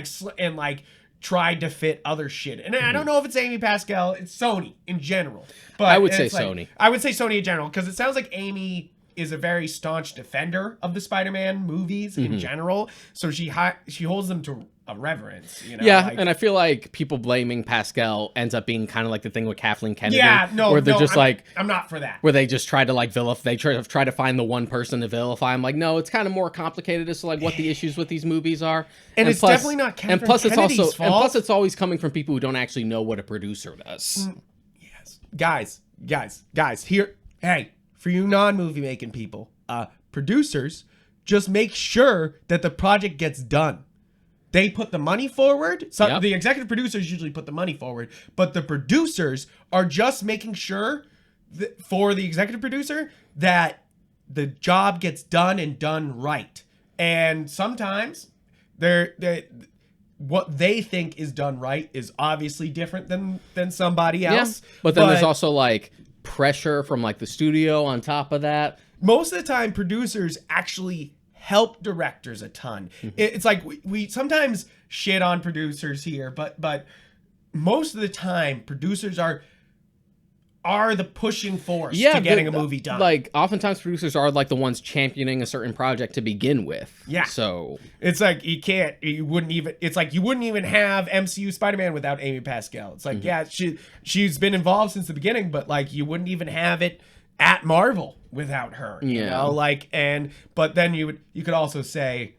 tried to fit other shit. And I don't know if it's Amy Pascal, it's Sony in general. But I would say Sony. I would say Sony in general, because it sounds like Amy is a very staunch defender of the Spider-Man movies in general. So she holds them to a reverence, you know? Yeah, and I feel like people blaming Pascal ends up being kind of like the thing with Kathleen Kennedy. Yeah, where they're just I'm not for that. Where they just try to like vilify, they try to find the one person to vilify. I'm like, no, it's kind of more complicated as to like what the issues with these movies are. And it's definitely not Kathleen Kennedy's fault. And plus it's always coming from people who don't actually know what a producer does. Yes. Guys, here, hey, for you non-movie making people, producers, just make sure that the project gets done. They put the money forward. So the executive producers usually put the money forward, but the producers are just making sure that, for the executive producer, that the job gets done and done right. And sometimes what they think is done right is obviously different than somebody else. Yeah. But then there's also like pressure from like the studio on top of that. Most of the time, producers actually help directors a ton. It's like we sometimes shit on producers here, but most of the time, producers are the pushing force to getting a movie done. Like oftentimes producers are like the ones championing a certain project to begin with. Yeah. So it's like you wouldn't even have MCU Spider-Man without Amy Pascal. It's like, she's been involved since the beginning, but like you wouldn't even have it at Marvel without her. You know, like, but then you could also say,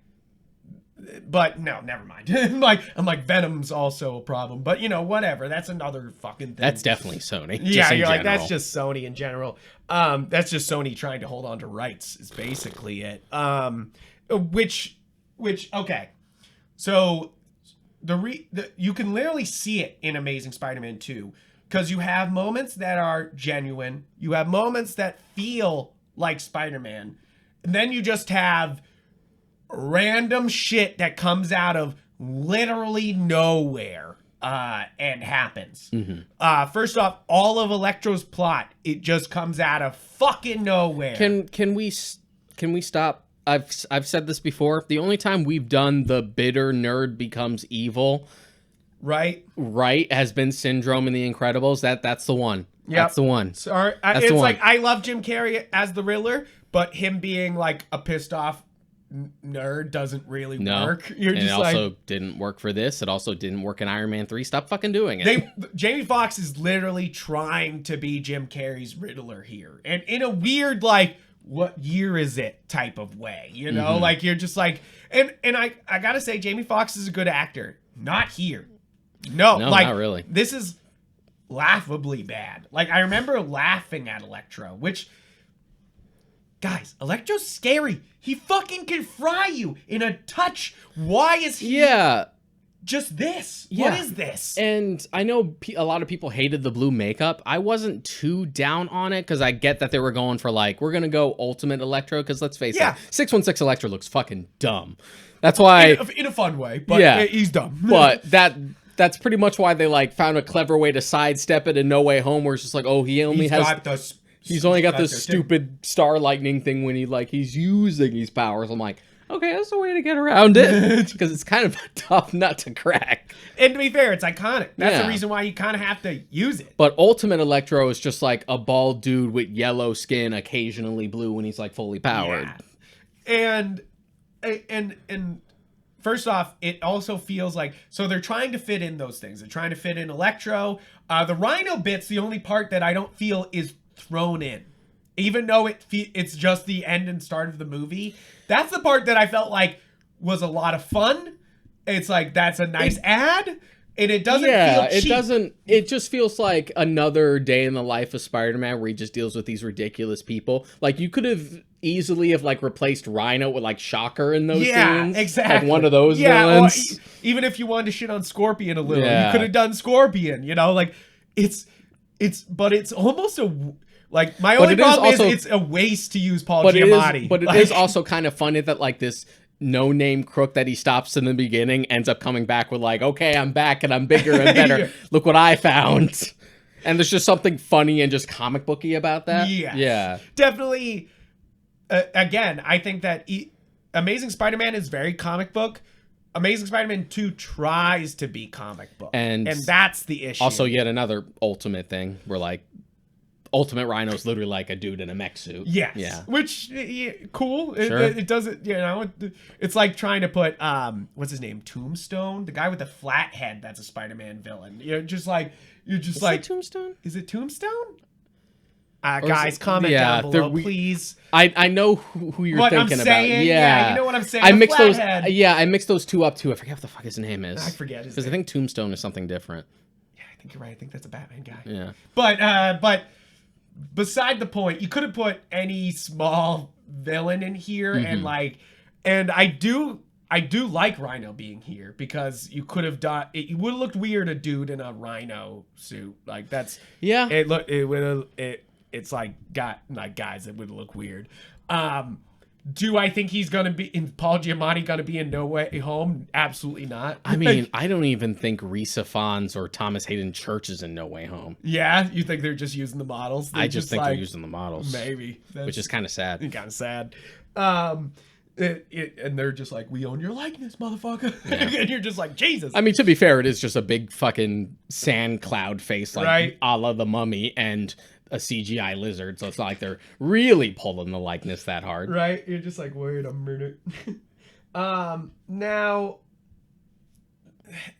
but no, never mind. I'm like Venom's also a problem, but you know, whatever. That's another fucking thing. That's definitely Sony. Yeah, you're like, that's just Sony in general. That's just Sony trying to hold on to rights is basically it. Which okay. So you can literally see it in Amazing Spider-Man 2 because you have moments that are genuine. You have moments that feel like Spider-Man. And then you just have random shit that comes out of literally nowhere and happens. First off, all of Electro's plot, it just comes out of fucking nowhere. Can we stop? I've said this before. The only time we've done the bitter nerd becomes evil, right, has been Syndrome in The Incredibles. That's the one. Yeah, that's the one. Sorry, it's like I love Jim Carrey as the Riddler, but him being like a pissed off nerd doesn't really work. You're and just it also didn't work for this. It also didn't work in Iron Man 3. Stop fucking doing it. Jamie Foxx is literally trying to be Jim Carrey's Riddler here, and in a weird like, what year is it type of way, you know? Like you're just like, and I gotta say, Jamie Foxx is a good actor. Not here. No, like, not really. This is laughably bad. Like I remember laughing at Electro, which, guys, Electro's scary. He fucking can fry you in a touch. Why is he just this? What is this? And I know a lot of people hated the blue makeup. I wasn't too down on it because I get that they were going for like, we're going to go Ultimate Electro because let's face it, 616 Electro looks fucking dumb. That's why... In a fun way, but he's dumb. But that's pretty much why they like found a clever way to sidestep it in No Way Home where it's just like, oh, he's only got this stupid star lightning thing when he's using these powers. I'm like, okay, that's a way to get around it because it's kind of a tough nut to crack. And to be fair, it's iconic. That's the reason why you kind of have to use it. But Ultimate Electro is just like a bald dude with yellow skin, occasionally blue when he's like fully powered. Yeah. And first off, it also feels like, so they're trying to fit in those things. They're trying to fit in Electro. The Rhino bit's the only part that I don't feel is thrown in, even though it's just the end and start of the movie. That's the part that I felt like was a lot of fun. It's like, that's a nice ad. And it doesn't feel cheap. It doesn't. It just feels like another day in the life of Spider-Man where he just deals with these ridiculous people. Like, you could have easily have like replaced Rhino with like Shocker in those scenes. Exactly. Like one of those villains. Or even if you wanted to shit on Scorpion a little, you could have done Scorpion. You know, like but it's almost a. Like, my only problem is it's a waste to use Paul Giamatti. But it is also kind of funny that, like, this no-name crook that he stops in the beginning ends up coming back with, like, okay, I'm back and I'm bigger and better. Look what I found. And there's just something funny and just comic booky about that. Yeah. Definitely. Again, I think that Amazing Spider-Man is very comic book. Amazing Spider-Man 2 tries to be comic book. And that's the issue. Also, yet another Ultimate thing where, like, Ultimate Rhino is literally like a dude in a mech suit. Yes. Yeah. Which, cool. Sure. It doesn't, it's like trying to put, what's his name? Tombstone? The guy with the flat head that's a Spider-Man villain. You're just like... Is it Tombstone? Is it Tombstone? Guys, comment down below, please. I know who you're thinking about. Yeah, you know what I'm saying. I mixed those two up too. I forget what the fuck his name is. I forget his name. Because I think Tombstone is something different. Yeah, I think you're right. I think that's a Batman guy. Yeah. But beside the point, you could have put any small villain in here, and I do like Rhino being here because you could have done it. Would have looked weird, a dude in a Rhino suit. Like, that's it's like guys, it would look weird. Do I think he's gonna be in Paul Giamatti gonna be in No Way Home? Absolutely not. I mean, I don't even think Risa Fons or Thomas Hayden Church is in No Way Home. Yeah, you think they're just using the models? I just think they're using the models. Maybe. Which is kind of sad. Kind of sad. And they're just like, we own your likeness, motherfucker. Yeah. And you're just like, Jesus. I mean, to be fair, it is just a big fucking sand cloud face, like a la the Mummy, and a CGI lizard, so it's not like they're really pulling the likeness that hard. Right? You're just like, wait a minute. Now,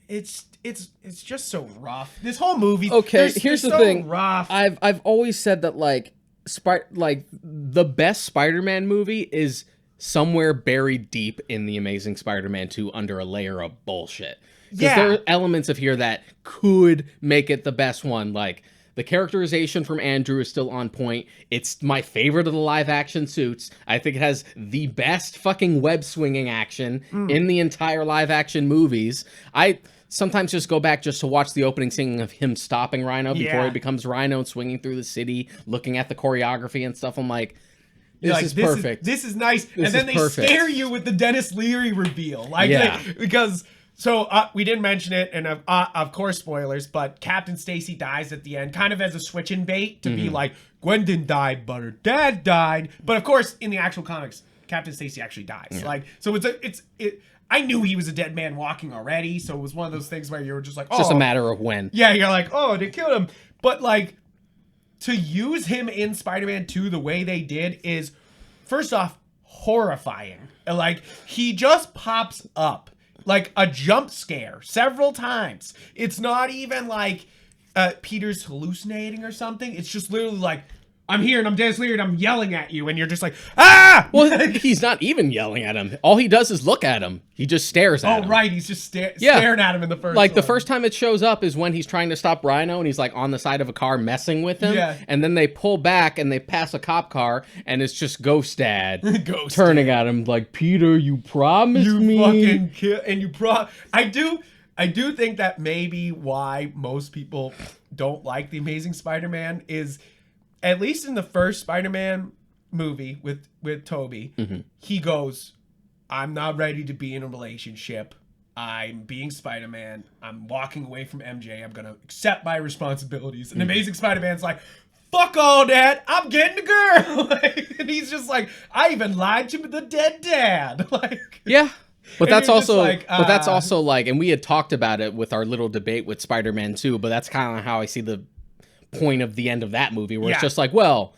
it's just so rough. This whole movie. Okay, here's the thing. Rough. I've always said that like the best Spider-Man movie is somewhere buried deep in the Amazing Spider-Man 2 under a layer of bullshit. Because there are elements of here that could make it the best one, like. The characterization from Andrew is still on point. It's my favorite of the live-action suits. I think it has the best fucking web-swinging action in the entire live-action movies. I sometimes just go back just to watch the opening scene of him stopping Rhino before he becomes Rhino and swinging through the city, looking at the choreography and stuff. I'm like, this is perfect. This is nice. And then they scare you with the Dennis Leary reveal. Because... So, we didn't mention it, and of course, spoilers, but Captain Stacy dies at the end, kind of as a switching bait to be like, Gwen didn't die, but her dad died. But of course, in the actual comics, Captain Stacy actually dies. Yeah. Like, so I knew he was a dead man walking already, so it was one of those things where you were just like, oh. It's just a matter of when. Yeah, you're like, oh, they killed him. But, like, to use him in Spider-Man 2 the way they did is, first off, horrifying. Like, he just pops up. Like a jump scare several times. It's not even like Peter's hallucinating or something. It's just literally like, I'm here and I'm Dennis Leary and I'm yelling at you, and you're just like, ah! Well, he's not even yelling at him. All he does is look at him. He just stares at him. Oh, right. He's just staring at him in the first Like, the first time it shows up is when he's trying to stop Rhino and he's, like, on the side of a car messing with him. Yeah. And then they pull back and they pass a cop car and it's just Ghost Dad turning at him like, Peter, you promised me. You fucking kill... And you I do think that maybe why most people don't like The Amazing Spider-Man is... At least in the first Spider-Man movie with Tobey, he goes, I'm not ready to be in a relationship. I'm being Spider-Man. I'm walking away from MJ. I'm going to accept my responsibilities. And Amazing Spider-Man's like, fuck all that. I'm getting a girl. And he's just like, I even lied to the dead dad. Yeah. But that's also like, and we had talked about it with our little debate with Spider-Man 2, but that's kind of how I see the point of the end of that movie, where it's just like, well,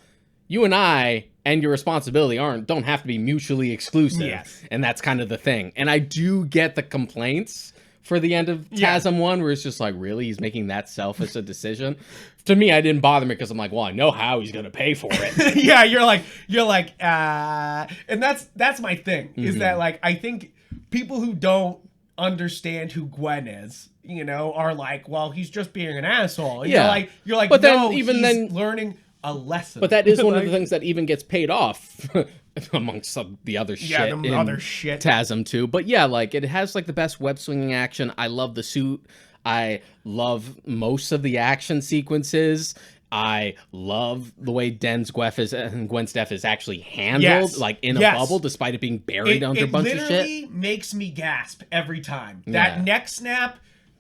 you and I and your responsibility don't have to be mutually exclusive. And that's kind of the thing. And I do get the complaints for the end of TASM 1, where it's just like, really, he's making that selfish a decision. To me, I didn't bother me because I'm like, well, I know how he's gonna pay for it. Yeah, you're like and that's my thing, is that, like, I think people who don't understand who Gwen is, you know, are like, well, he's just being an asshole. And Yeah. You're like, But no, then even he's then learning a lesson. But that is one of the things that even gets paid off amongst some the other shit. Yeah, the in other shit. TASM too. But yeah, like it has like the best web swinging action. I love the suit. I love most of the action sequences. I love the way Gwen's death is actually handled, like in a bubble, despite it being buried under a bunch of shit. It literally makes me gasp every time. That neck snap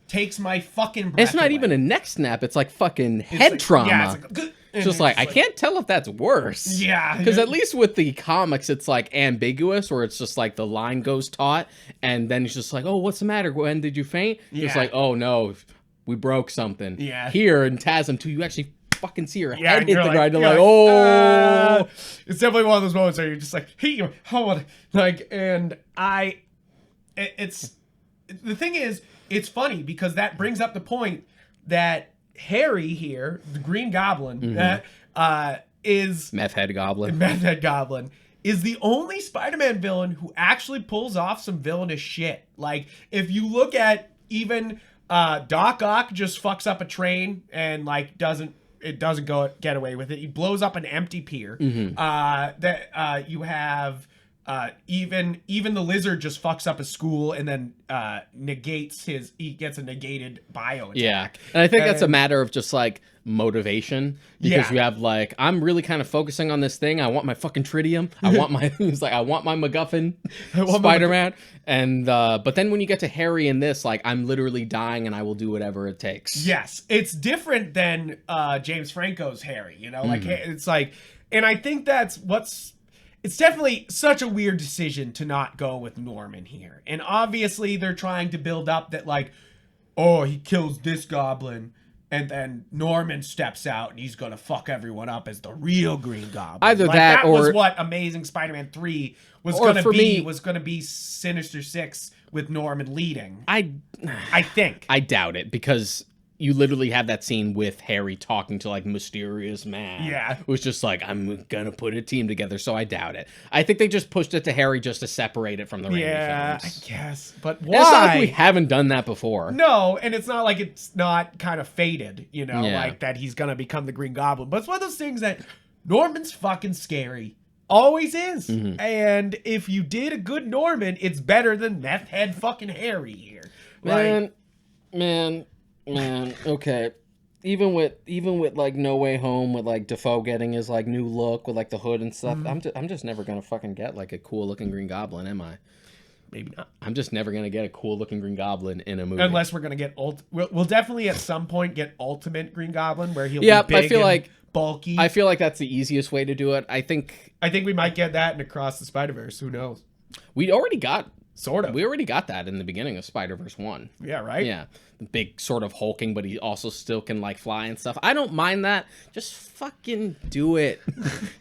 takes my fucking breath It's not away. even a neck snap. It's like fucking head trauma. Yeah, it's like, it's just like, I can't tell if that's worse. Yeah. Because at least with the comics, it's like ambiguous, where it's just like the line goes taut, and then it's just like, oh, what's the matter, Gwen? Did you faint? Yeah. It's like, oh no, we broke something. Yeah. Here in TASM 2, you actually fucking see her Yeah, head hit the ground. You're like, oh. It's definitely one of those moments where you're just like, hey, hold, like, and it's the thing is, it's funny because that brings up the point that Harry here, the Green Goblin, is Meth Head Goblin. Meth Head Goblin is the only Spider-Man villain who actually pulls off some villainous shit. Like, if you look at even Doc Ock just fucks up a train and like doesn't get away with it. He blows up an empty pier. You have even the Lizard just fucks up a school and then he gets a negated bio attack. Yeah, and I think that's a matter of just like motivation, because you have like, I'm really kind of focusing on this thing. I want my fucking tritium. I want my I want my MacGuffin Spider-Man. And but then when you get to Harry in this, like, I'm literally dying and I will do whatever it takes. Yes, it's different than James Franco's Harry, you know, like it's like, and I think it's definitely such a weird decision to not go with Norman here. And obviously they're trying to build up that like, oh, he kills this goblin and then Norman steps out and he's gonna fuck everyone up as the real Green Goblin. Either like, that or was what Amazing Spider-Man 3 was gonna be Sinister Six with Norman leading. I think. I doubt it, because you literally have that scene with Harry talking to like Mysterious Man. Yeah. It was just like, I'm gonna put a team together, so I doubt it. I think they just pushed it to Harry just to separate it from the Raimi films. I guess. But why? why? It's not like we haven't done that before. No, and it's not like it's not kind of fated, you know, like that he's gonna become the Green Goblin. But it's one of those things that Norman's fucking scary. Always is. And if you did a good Norman, it's better than Meth Head fucking Harry here. Man, okay. Even with like No Way Home, with like Defoe getting his like new look with like the hood and stuff, I'm just never gonna fucking get like a cool looking Green Goblin, am I? Maybe not. I'm just never gonna get a cool looking Green Goblin in a movie, unless we're gonna get we'll definitely at some point get Ultimate Green Goblin, where he'll be big, I feel like bulky. I feel like that's the easiest way to do it. I think we might get that in Across the Spider-Verse. Who knows? We already got that in the beginning of Spider-Verse 1. Yeah, right? Yeah. Big sort of hulking, but he also still can like fly and stuff. I don't mind that. Just fucking do it.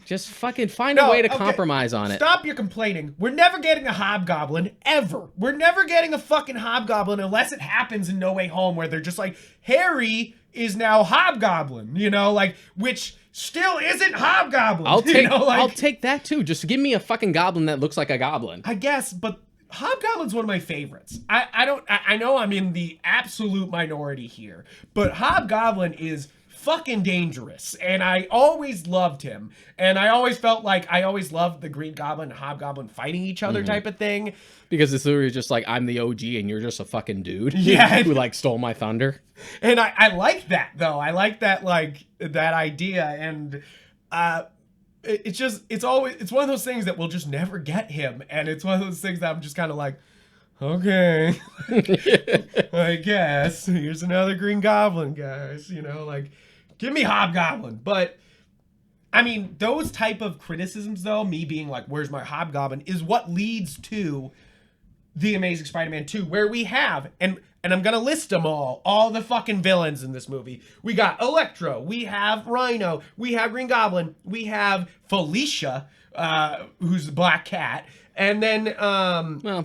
Just fucking find a way to compromise on it. Stop your complaining. We're never getting a Hobgoblin, ever. We're never getting a fucking Hobgoblin unless it happens in No Way Home, where they're just like, Harry is now Hobgoblin, you know, like, which still isn't Hobgoblin. I'll take that too. Just give me a fucking goblin that looks like a goblin. I guess, but Hobgoblin's one of my favorites. I know I'm in the absolute minority here, but Hobgoblin is fucking dangerous, and I always loved him, and I always felt like I always loved the Green Goblin and Hobgoblin fighting each other type of thing. Because it's literally just like, I'm the OG and you're just a fucking dude. Yeah. Who like stole my thunder. And I like that though. I like that, like, that idea, and it's one of those things that we'll just never get him, and it's one of those things that I'm just kind of like, okay, I guess here's another Green Goblin, guys, you know, like, give me Hobgoblin. But I mean, those type of criticisms though, me being like, where's my Hobgoblin, is what leads to The Amazing Spider-Man 2, where we have, and I'm gonna list them all the fucking villains in this movie. We got Electro, we have Rhino, we have Green Goblin, we have Felicia, who's the Black Cat, and then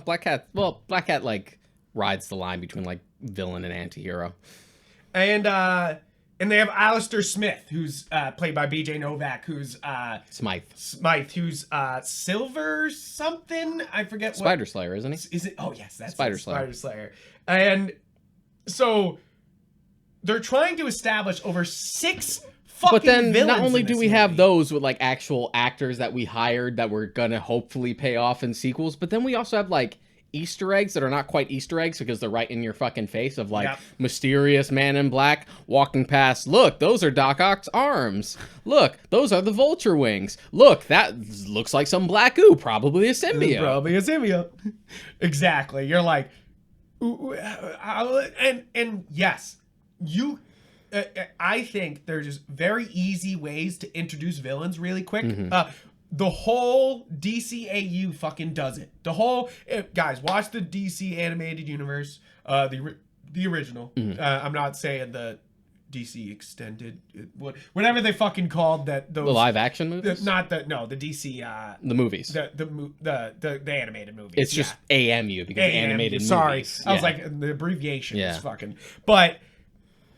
Black Cat like rides the line between like villain and anti-hero. And And they have Alistair Smith, who's played by B.J. Novak, who's Smythe, who's Silver something. I forget. Spider Slayer, isn't he? Is it? Oh yes, that's Spider Slayer. And so they're trying to establish over 6 fucking But then villains not only in do this we have movie. those with like actual actors that we hired that we're gonna hopefully pay off in sequels, but then we also have like Easter eggs that are not quite Easter eggs because they're right in your fucking face of like mysterious man in black walking past. Look, those are Doc Ock's arms. Look, those are the vulture wings. Look, that looks like some black goo, probably a symbiote. Probably a symbiote. Exactly. You're like, and yes, you. I think there's just very easy ways to introduce villains really quick. The whole DCAU fucking does it. The whole guys, watch the DC animated universe, the original. I'm not saying the DC extended, whatever they fucking called that. Those the live action movies, the DC. The movies, the animated movies. It's just AMU because animated movies. Sorry, I was like the abbreviation is fucking. But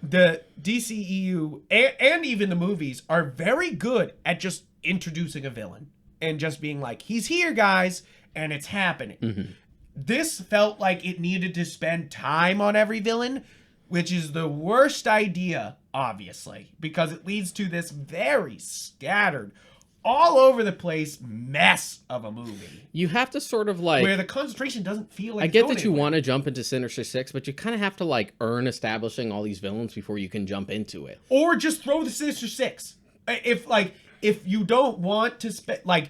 the DCEU and even the movies are very good at just introducing a villain and just being like, he's here, guys, and it's happening. This felt like it needed to spend time on every villain, which is the worst idea, obviously, because it leads to this very scattered, all over the place mess of a movie. You have to sort of like, where the concentration doesn't feel like I get that you want to jump into Sinister Six, but you kind of have to like earn establishing all these villains before you can jump into it. Or just throw the Sinister Six. If you don't want to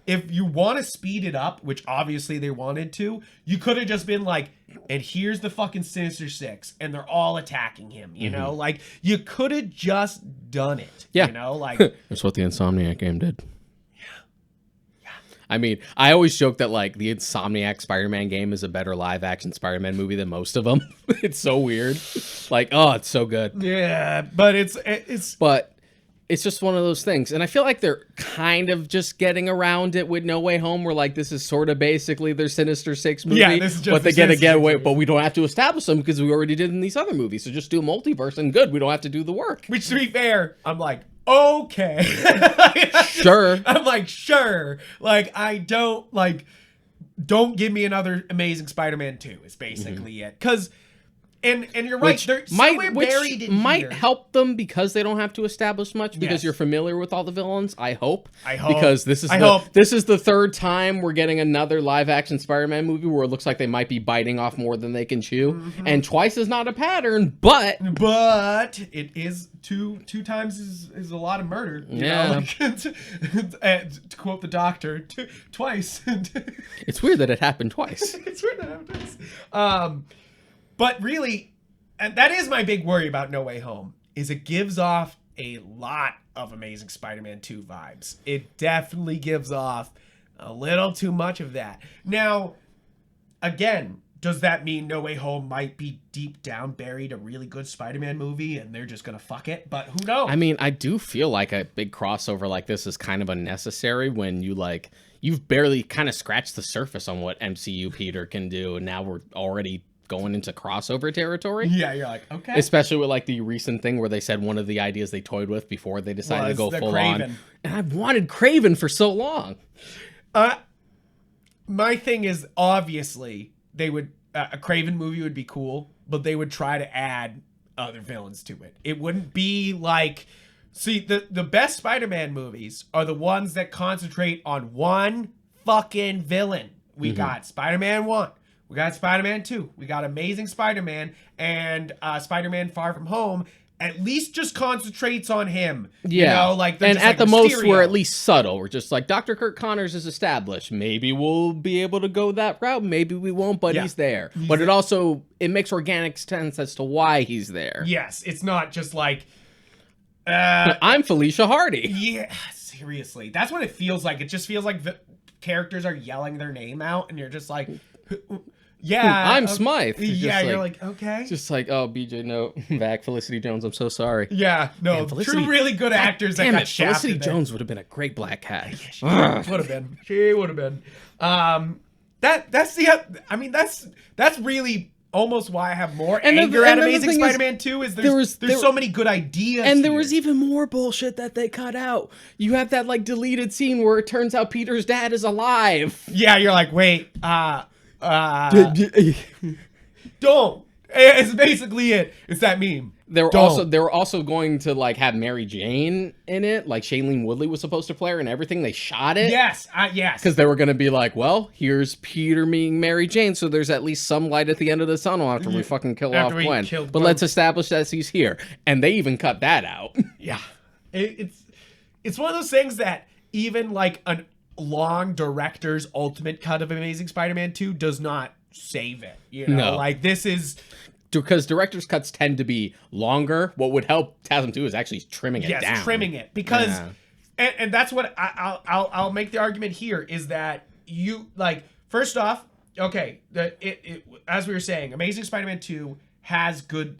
if you want to speed it up, which obviously they wanted to, you could have just been like, and here's the fucking Sinister Six, and they're all attacking him, you know? Like, you could have just done it, you know? Like, that's what the Insomniac game did. Yeah. I mean, I always joke that, like, the Insomniac Spider-Man game is a better live-action Spider-Man movie than most of them. It's so weird. Like, oh, it's so good. Yeah, but But it's just one of those things. And I feel like they're kind of just getting around it with No Way Home, where like this is sort of basically their Sinister Six movie. Yeah, this is just but they get to get away, but we don't have to establish them because we already did in these other movies. So just do a multiverse and good. We don't have to do the work. Which, to be fair, I'm like, okay. Sure. I'm like, sure. Like, I don't give me another Amazing Spider-Man 2 is basically it. Because And you're right. They're somewhere buried in might here. help them because they don't have to establish much because Yes. you're familiar with all the villains. I hope. I Because hope. this is the third time we're getting another live action Spider-Man movie where it looks like they might be biting off more than they can chew, and twice is not a pattern. But it is two times is a lot of murder. You Yeah. know? To quote the doctor, twice. it's weird that it happened twice. It's weird that happened twice. But really, and that is my big worry about No Way Home, is it gives off a lot of Amazing Spider-Man 2 vibes. It definitely gives off a little too much of that. Now, again, does that mean No Way Home might be deep down buried a really good Spider-Man movie and they're just gonna fuck it? But who knows? I mean, I do feel like a big crossover like this is kind of unnecessary when you've barely kind of scratched the surface on what MCU Peter can do, and now we're already going into crossover territory. Yeah, you're like, okay. Especially with like the recent thing where they said one of the ideas they toyed with before they decided to go full Kraven. on. And I've wanted Kraven for so long. My thing is, obviously, they would a Kraven movie would be cool, but they would try to add other villains to it. It wouldn't be like, see, the best Spider-Man movies are the ones that concentrate on one fucking villain. We got Spider-Man 1. We got Spider-Man 2. We got Amazing Spider-Man and Spider-Man Far From Home. At least just concentrates on him. Yeah. You know, like, and just at like the most, Mysterio. we're at least subtle. We're just like, Dr. Kirk Connors is established. Maybe we'll be able to go that route. Maybe we won't, but he's there. But it makes organic sense as to why he's there. Yes, it's not just like... I'm Felicia Hardy. Yeah, seriously. That's what it feels like. It just feels like the characters are yelling their name out, and you're just like... Yeah, I'm Smythe. Yeah, you're like, okay. Just like, oh, BJ, no, back, Felicity Jones, I'm so sorry. Yeah, no, Man, Felicity, two really good actors that damn got it, shafted. Felicity there. Jones would have been a great Black Cat. Yeah, she would have been. She would have been. That's really almost why I have more And anger the at thing Amazing is, Spider-Man 2 is there's so many good ideas. And there here. was even more bullshit that they cut out. You have that like deleted scene where it turns out Peter's dad is alive. Yeah, you're like, wait, don't. It's basically it. It's that meme. They were also going to like have Mary Jane in it, like Shailene Woodley was supposed to play her and everything. They shot it. Yes, yes. Because they were going to be like, well, here's Peter meeting Mary Jane, so there's at least some light at the end of the tunnel after we fucking kill off Gwen. But let's establish that he's here, and they even cut that out. Yeah, it's one of those things that even like a long director's ultimate cut of Amazing Spider-Man 2 does not save it. You know, No. like this is. Because director's cuts tend to be longer. What would help TASM 2 is actually trimming it down. Yes, trimming it. Because, and that's what I'll make the argument here is that you, like, first off, okay, as we were saying, Amazing Spider-Man 2 has good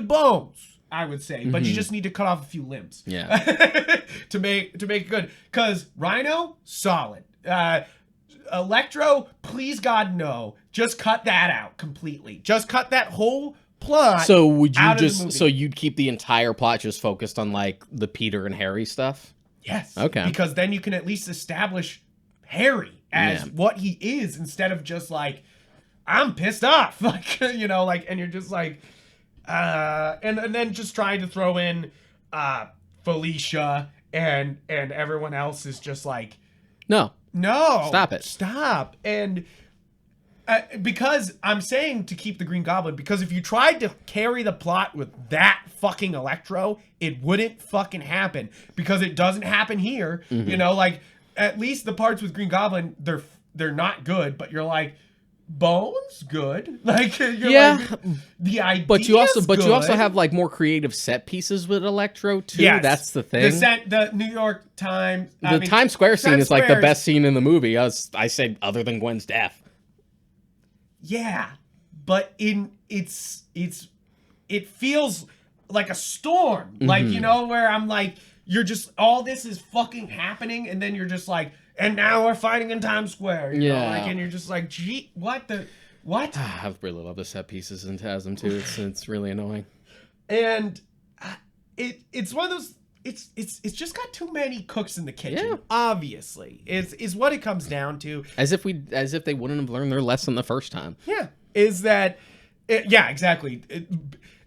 bones, I would say, but you just need to cut off a few limbs. Yeah. to make it good. Because Rhino, solid. Electro, please God, no. Just cut that out completely. Just cut that whole plot. So would you out of the movie. so you'd keep the entire plot just focused on like the Peter and Harry stuff? Yes. Okay. Because then you can at least establish Harry as what he is instead of just like, I'm pissed off. Like, you know, like, and you're just like, and then just trying to throw in Felicia and everyone else is just like, No. Stop it. Stop. And because I'm saying to keep the Green Goblin, because if you tried to carry the plot with that fucking Electro, it wouldn't fucking happen. Because it doesn't happen here. You know, like, at least the parts with Green Goblin, they're not good, but you're like, Bones good. Like, you're like, the idea. But you also have like more creative set pieces with Electro too. Yes. That's the thing. The New York Times. The Times Square scene is like the best scene in the movie. I say other than Gwen's death. Yeah, but it feels like a storm. Like, you know, where I'm like, you're just, all this is fucking happening, and then you're just like, and now we're fighting in Times Square. You know, like, and you're just like, gee, what? I really love the set pieces in TASM too. It's really annoying. And it's one of those. It's just got too many cooks in the kitchen. Yeah. Obviously, is what it comes down to. As if they wouldn't have learned their lesson the first time. Yeah, is that? Yeah, exactly.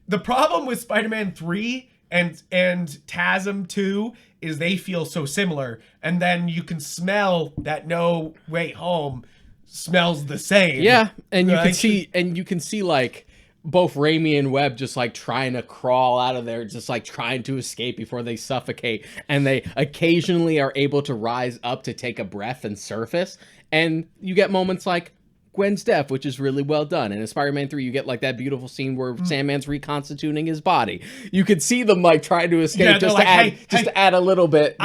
The problem with Spider-Man 3 and TASM 2 is they feel so similar, and then you can smell that No Way Home smells the same. Yeah, and you can see like both Raimi and Webb just like trying to crawl out of there, just like trying to escape before they suffocate, and they occasionally are able to rise up to take a breath and surface, and you get moments like Gwen's death, which is really well done. And in Spider-Man 3, you get like that beautiful scene where Sandman's reconstituting his body. You could see them like trying to escape just to add a little bit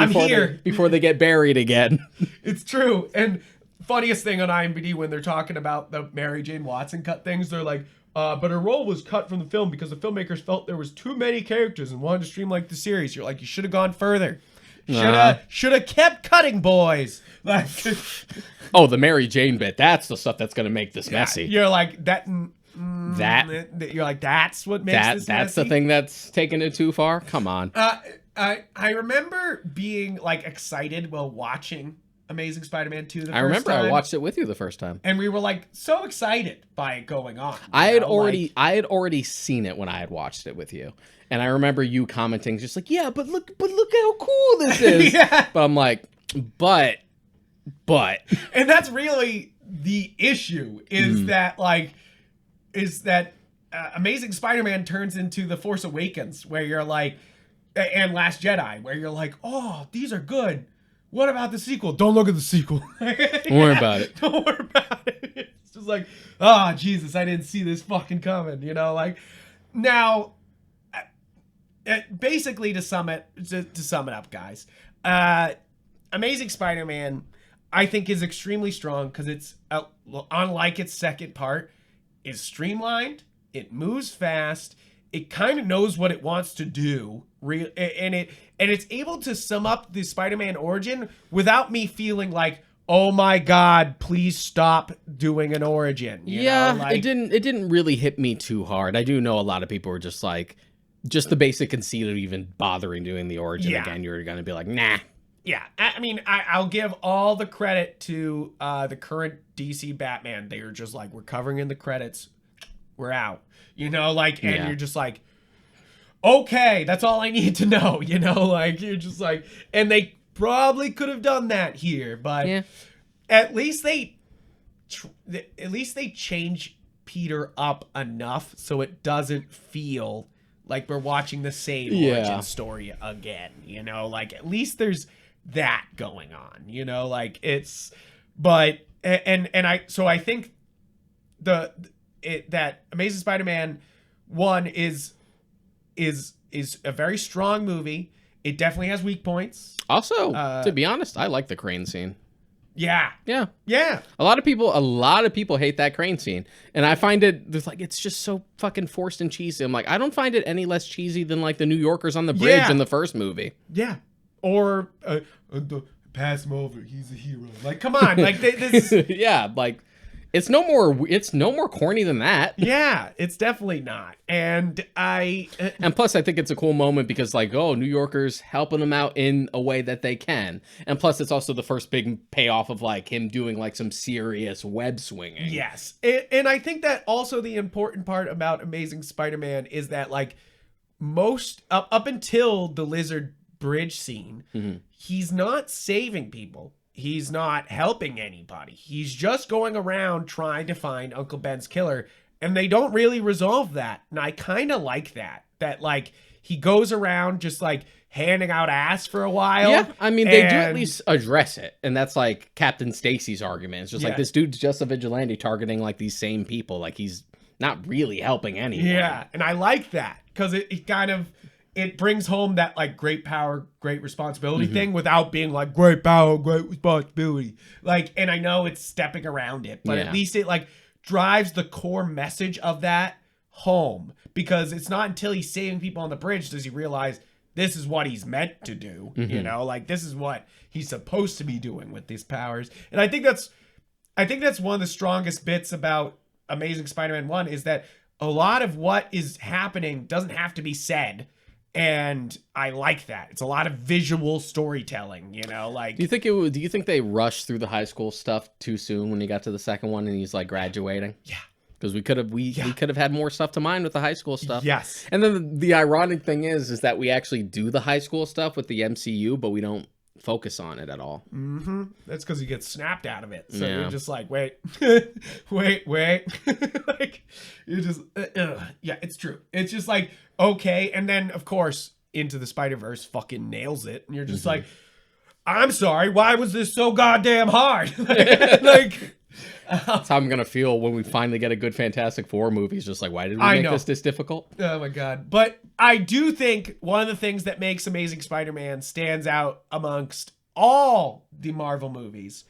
before they get buried again. It's true. And funniest thing on IMDb when they're talking about the Mary Jane Watson cut things, they're like, but her role was cut from the film because the filmmakers felt there was too many characters and wanted to streamline the series. You're like, you should have gone further. Should have kept cutting, boys. Like, oh, the Mary Jane bit. That's the stuff that's going to make this messy. You're like, you're like, that's what makes this messy? That's the thing that's taken it too far? Come on. I remember being like excited while watching Amazing Spider-Man 2 the first time. I remember I watched it with you the first time. And we were like so excited by it going on. I had already seen it when I had watched it with you. And I remember you commenting just like, yeah, but look how cool this is. Yeah. But I'm like, but. And that's really the issue is that Amazing Spider-Man turns into The Force Awakens where you're like, and Last Jedi, where you're like, oh, these are good. What about the sequel? Don't look at the sequel. Don't worry about it. Don't worry about it. It's just like, oh, Jesus, I didn't see this fucking coming. You know, like, now, basically to sum it up, guys, Amazing Spider-Man, I think, is extremely strong because it's, unlike its second part, is streamlined. It moves fast. It kind of knows what it wants to do, and it's able to sum up the Spider-Man origin without me feeling like, oh my God, please stop doing an origin. You know? Like, it didn't really hit me too hard. I do know a lot of people were just like, just the basic conceit of even bothering doing the origin again, you're going to be like, nah. Yeah, I mean, I'll give all the credit to the current DC Batman. They are just like, we're covering in the credits, we're out. You know, like, and you're just like, okay, that's all I need to know. You know, like, you're just like, and they probably could have done that here, but at least they change Peter up enough so it doesn't feel like we're watching the same origin story again. You know, like, at least there's that going on. You know, like, it's, but I think that Amazing Spider-Man 1 is a very strong movie. It definitely has weak points. Also, to be honest, I like the crane scene. Yeah. A lot of people hate that crane scene, and I find it's just so fucking forced and cheesy. I'm like, I don't find it any less cheesy than like the New Yorkers on the bridge in the first movie. Yeah. Or pass him over, he's a hero. Like, come on, like, this is... like, it's no more corny than that. Yeah, it's definitely not. And plus, I think it's a cool moment because, like, oh, New Yorkers helping them out in a way that they can. And plus, it's also the first big payoff of, like, him doing, like, some serious web swinging. Yes. And I think that also the important part about Amazing Spider-Man is that, like, most, up until the Lizard Bridge scene, he's not saving people. He's not helping anybody. He's just going around trying to find Uncle Ben's killer. And they don't really resolve that. And I kind of like that. That, like, he goes around just, like, handing out ass for a while. Yeah, I mean, they do at least address it. And that's, like, Captain Stacy's argument. It's just like, this dude's just a vigilante targeting, like, these same people. Like, he's not really helping anyone. Yeah, and I like that. Because it kind of... it brings home that, like, great power, great responsibility thing without being like, great power, great responsibility. Like, and I know it's stepping around it, but at least it, like, drives the core message of that home. Because it's not until he's saving people on the bridge does he realize this is what he's meant to do. You know, like, this is what he's supposed to be doing with these powers. And I think that's one of the strongest bits about Amazing Spider-Man 1 is that a lot of what is happening doesn't have to be said. And I like that. It's a lot of visual storytelling, you know, like... Do you think they rushed through the high school stuff too soon when he got to the second one and he's, like, graduating? Yeah. Because we could have had more stuff to mine with the high school stuff. Yes. And then the ironic thing is that we actually do the high school stuff with the MCU, but we don't focus on it at all. That's because you get snapped out of it. So you're just like, wait, wait. Like, you're just, yeah, it's true. It's just like, okay. And then, of course, Into the Spider-Verse fucking nails it. And you're just like, I'm sorry, why was this so goddamn hard? Like, that's how I'm going to feel when we finally get a good Fantastic Four movie. It's just like, why did we make this difficult? Oh my God. But I do think one of the things that makes Amazing Spider-Man stands out amongst all the Marvel movies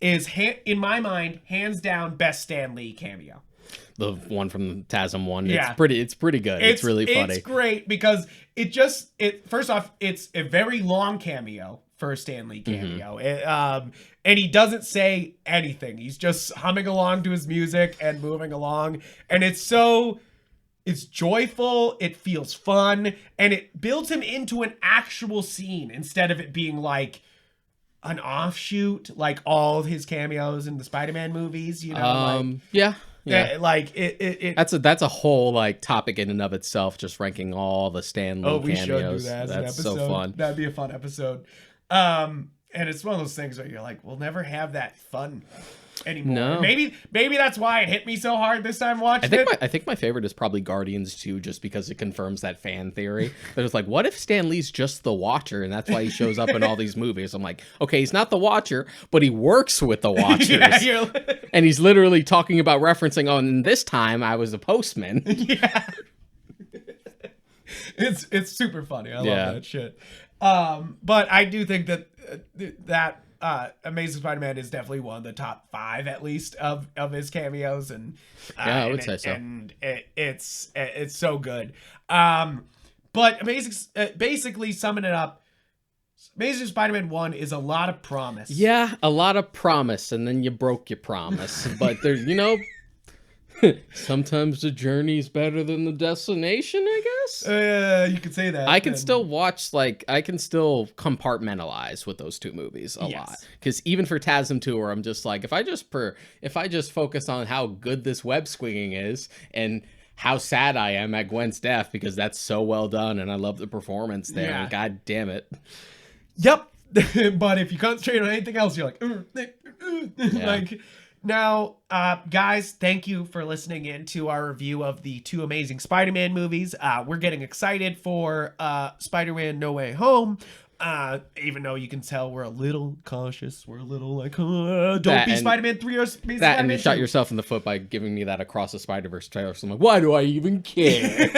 is, in my mind, hands down, best Stanley cameo. The one from the TASM one. Yeah. It's pretty good. It's really funny. It's great because first off, it's a very long cameo for a Stanley cameo. And he doesn't say anything. He's just humming along to his music and moving along. And it's joyful, it feels fun, and it builds him into an actual scene instead of it being like an offshoot, like all of his cameos in the Spider-Man movies, you know? Yeah. Like that's a whole like topic in and of itself, just ranking all the Stanley cameos. We should do that as an That's episode. so fun. That'd be a fun episode. And it's one of those things where you're like, we'll never have that fun anymore. No. Maybe that's why it hit me so hard this time watching I think my favorite is probably Guardians 2, just because it confirms that fan theory. That it's like, what if Stan Lee's just the Watcher, and that's why he shows up in all these movies? I'm like, okay, he's not the Watcher, but he works with the Watchers. And he's literally talking about referencing, oh, and this time I was a postman. Yeah. It's super funny. I love that shit. But I do think that Amazing Spider-Man is definitely one of the top 5, at least, of his cameos, and I would say so. And it's so good. But basically summing it up, Amazing Spider-Man 1 is a lot of promise. Yeah, a lot of promise, and then you broke your promise. But there, sometimes the journey's better than the destination, I guess. You could say that. I can still watch, I can still compartmentalize with those two movies a lot. Because even for TASM Tour, I'm just like, if I just focus on how good this web swinging is and how sad I am at Gwen's death, because that's so well done and I love the performance there. Yeah. God damn it. Yep. But if you concentrate on anything else, you're like, like. Now, guys, thank you for listening in to our review of the two Amazing Spider-Man movies. We're getting excited for Spider-Man No Way Home. Even though you can tell we're a little cautious. We're a little like, don't be Spider-Man 3 or Amazing Spider-Man 2. And you shot yourself in the foot by giving me that Across the Spider-Verse trailer. So I'm like, why do I even care?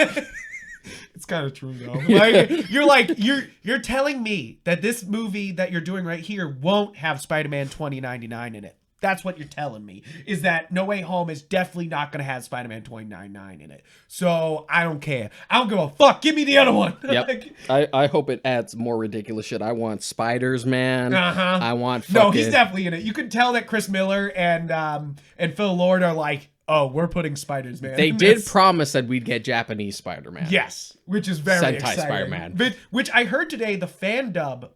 It's kind of true though. Like, you're telling me that this movie that you're doing right here won't have Spider-Man 2099 in it. That's what you're telling me, is that No Way Home is definitely not going to have Spider-Man 2099 in it. So I don't care. I don't give a fuck. Give me the other one. Yep. I hope it adds more ridiculous shit. I want Spiders, man. I want fucking... No, he's definitely in it. You can tell that Chris Miller and Phil Lord are like, oh, we're putting Spiders, man. They did promise that we'd get Japanese Spider-Man. Yes, which is very Sentai exciting. Spider-Man. Which I heard today, the fan sub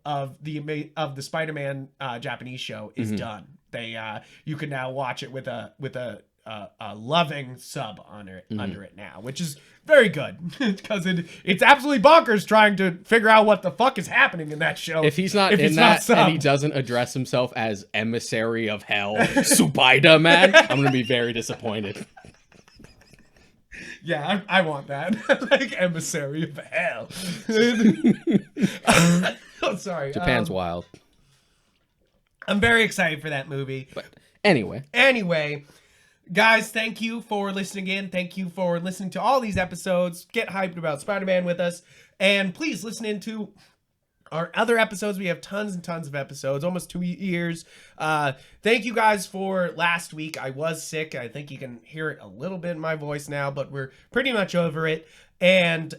of the Spider-Man Japanese show is done. You can now watch it with a loving sub under it now, which is very good, because it's absolutely bonkers trying to figure out what the fuck is happening in that show. If he's not in that and he doesn't address himself as Emissary of Hell, Spider-Man, I'm going to be very disappointed. Yeah, I want that. Like Emissary of Hell. Oh, sorry. Japan's wild. I'm very excited for that movie. But anyway, guys, thank you for listening in. Thank you for listening to all these episodes. Get hyped about Spider-Man with us. And please listen into our other episodes. We have tons and tons of episodes, almost 2 years. Thank you guys for last week. I was sick. I think you can hear it a little bit in my voice now, but we're pretty much over it. And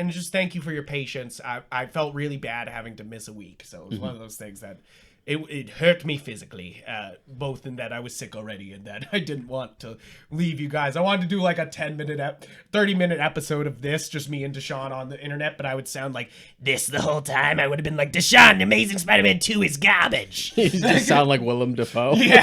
just thank you for your patience. I felt really bad having to miss a week. So it was one of those things that it hurt me physically, both in that I was sick already and that I didn't want to leave you guys. I wanted to do like a 30-minute episode of this, just me and Deshaun on the internet, but I would sound like this the whole time. I would have been like, Deshaun, Amazing Spider-Man 2 is garbage. You just sound like Willem Dafoe. Yeah.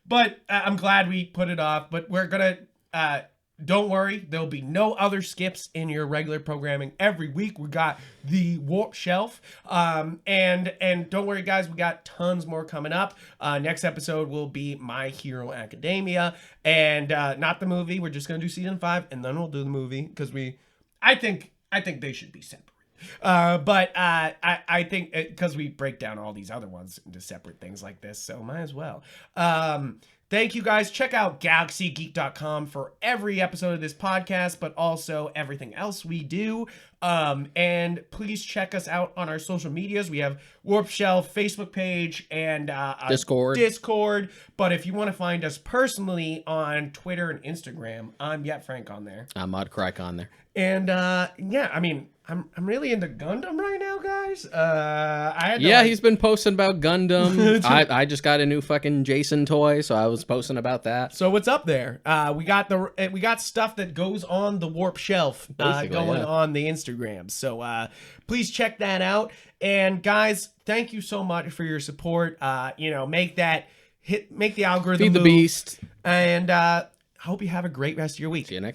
But I'm glad we put it off, but we're going to... don't worry, there'll be no other skips in your regular programming. Every week we got the Warp Shelf. And don't worry, guys, we got tons more coming up. Next episode will be My Hero Academia. And not the movie. We're just gonna do season 5, and then we'll do the movie, because I think they should be separate. But I think because we break down all these other ones into separate things like this, so might as well. Thank you, guys. Check out GalaxyGeek.com for every episode of this podcast, but also everything else we do. And please check us out on our social medias. We have Warp Shelf Facebook page and Discord. But if you want to find us personally on Twitter and Instagram, I'm Yupfrank on there. I'm Modcrack on there. And yeah, I mean, I'm really into Gundam right now, guys. He's been posting about Gundam. I just got a new fucking Jason toy, so I was posting about that. So what's up there? We got stuff that goes on the Warp Shelf going on the Instagram. So please check that out. And guys, thank you so much for your support. Make the algorithm Feed the beast. And hope you have a great rest of your week. See you next.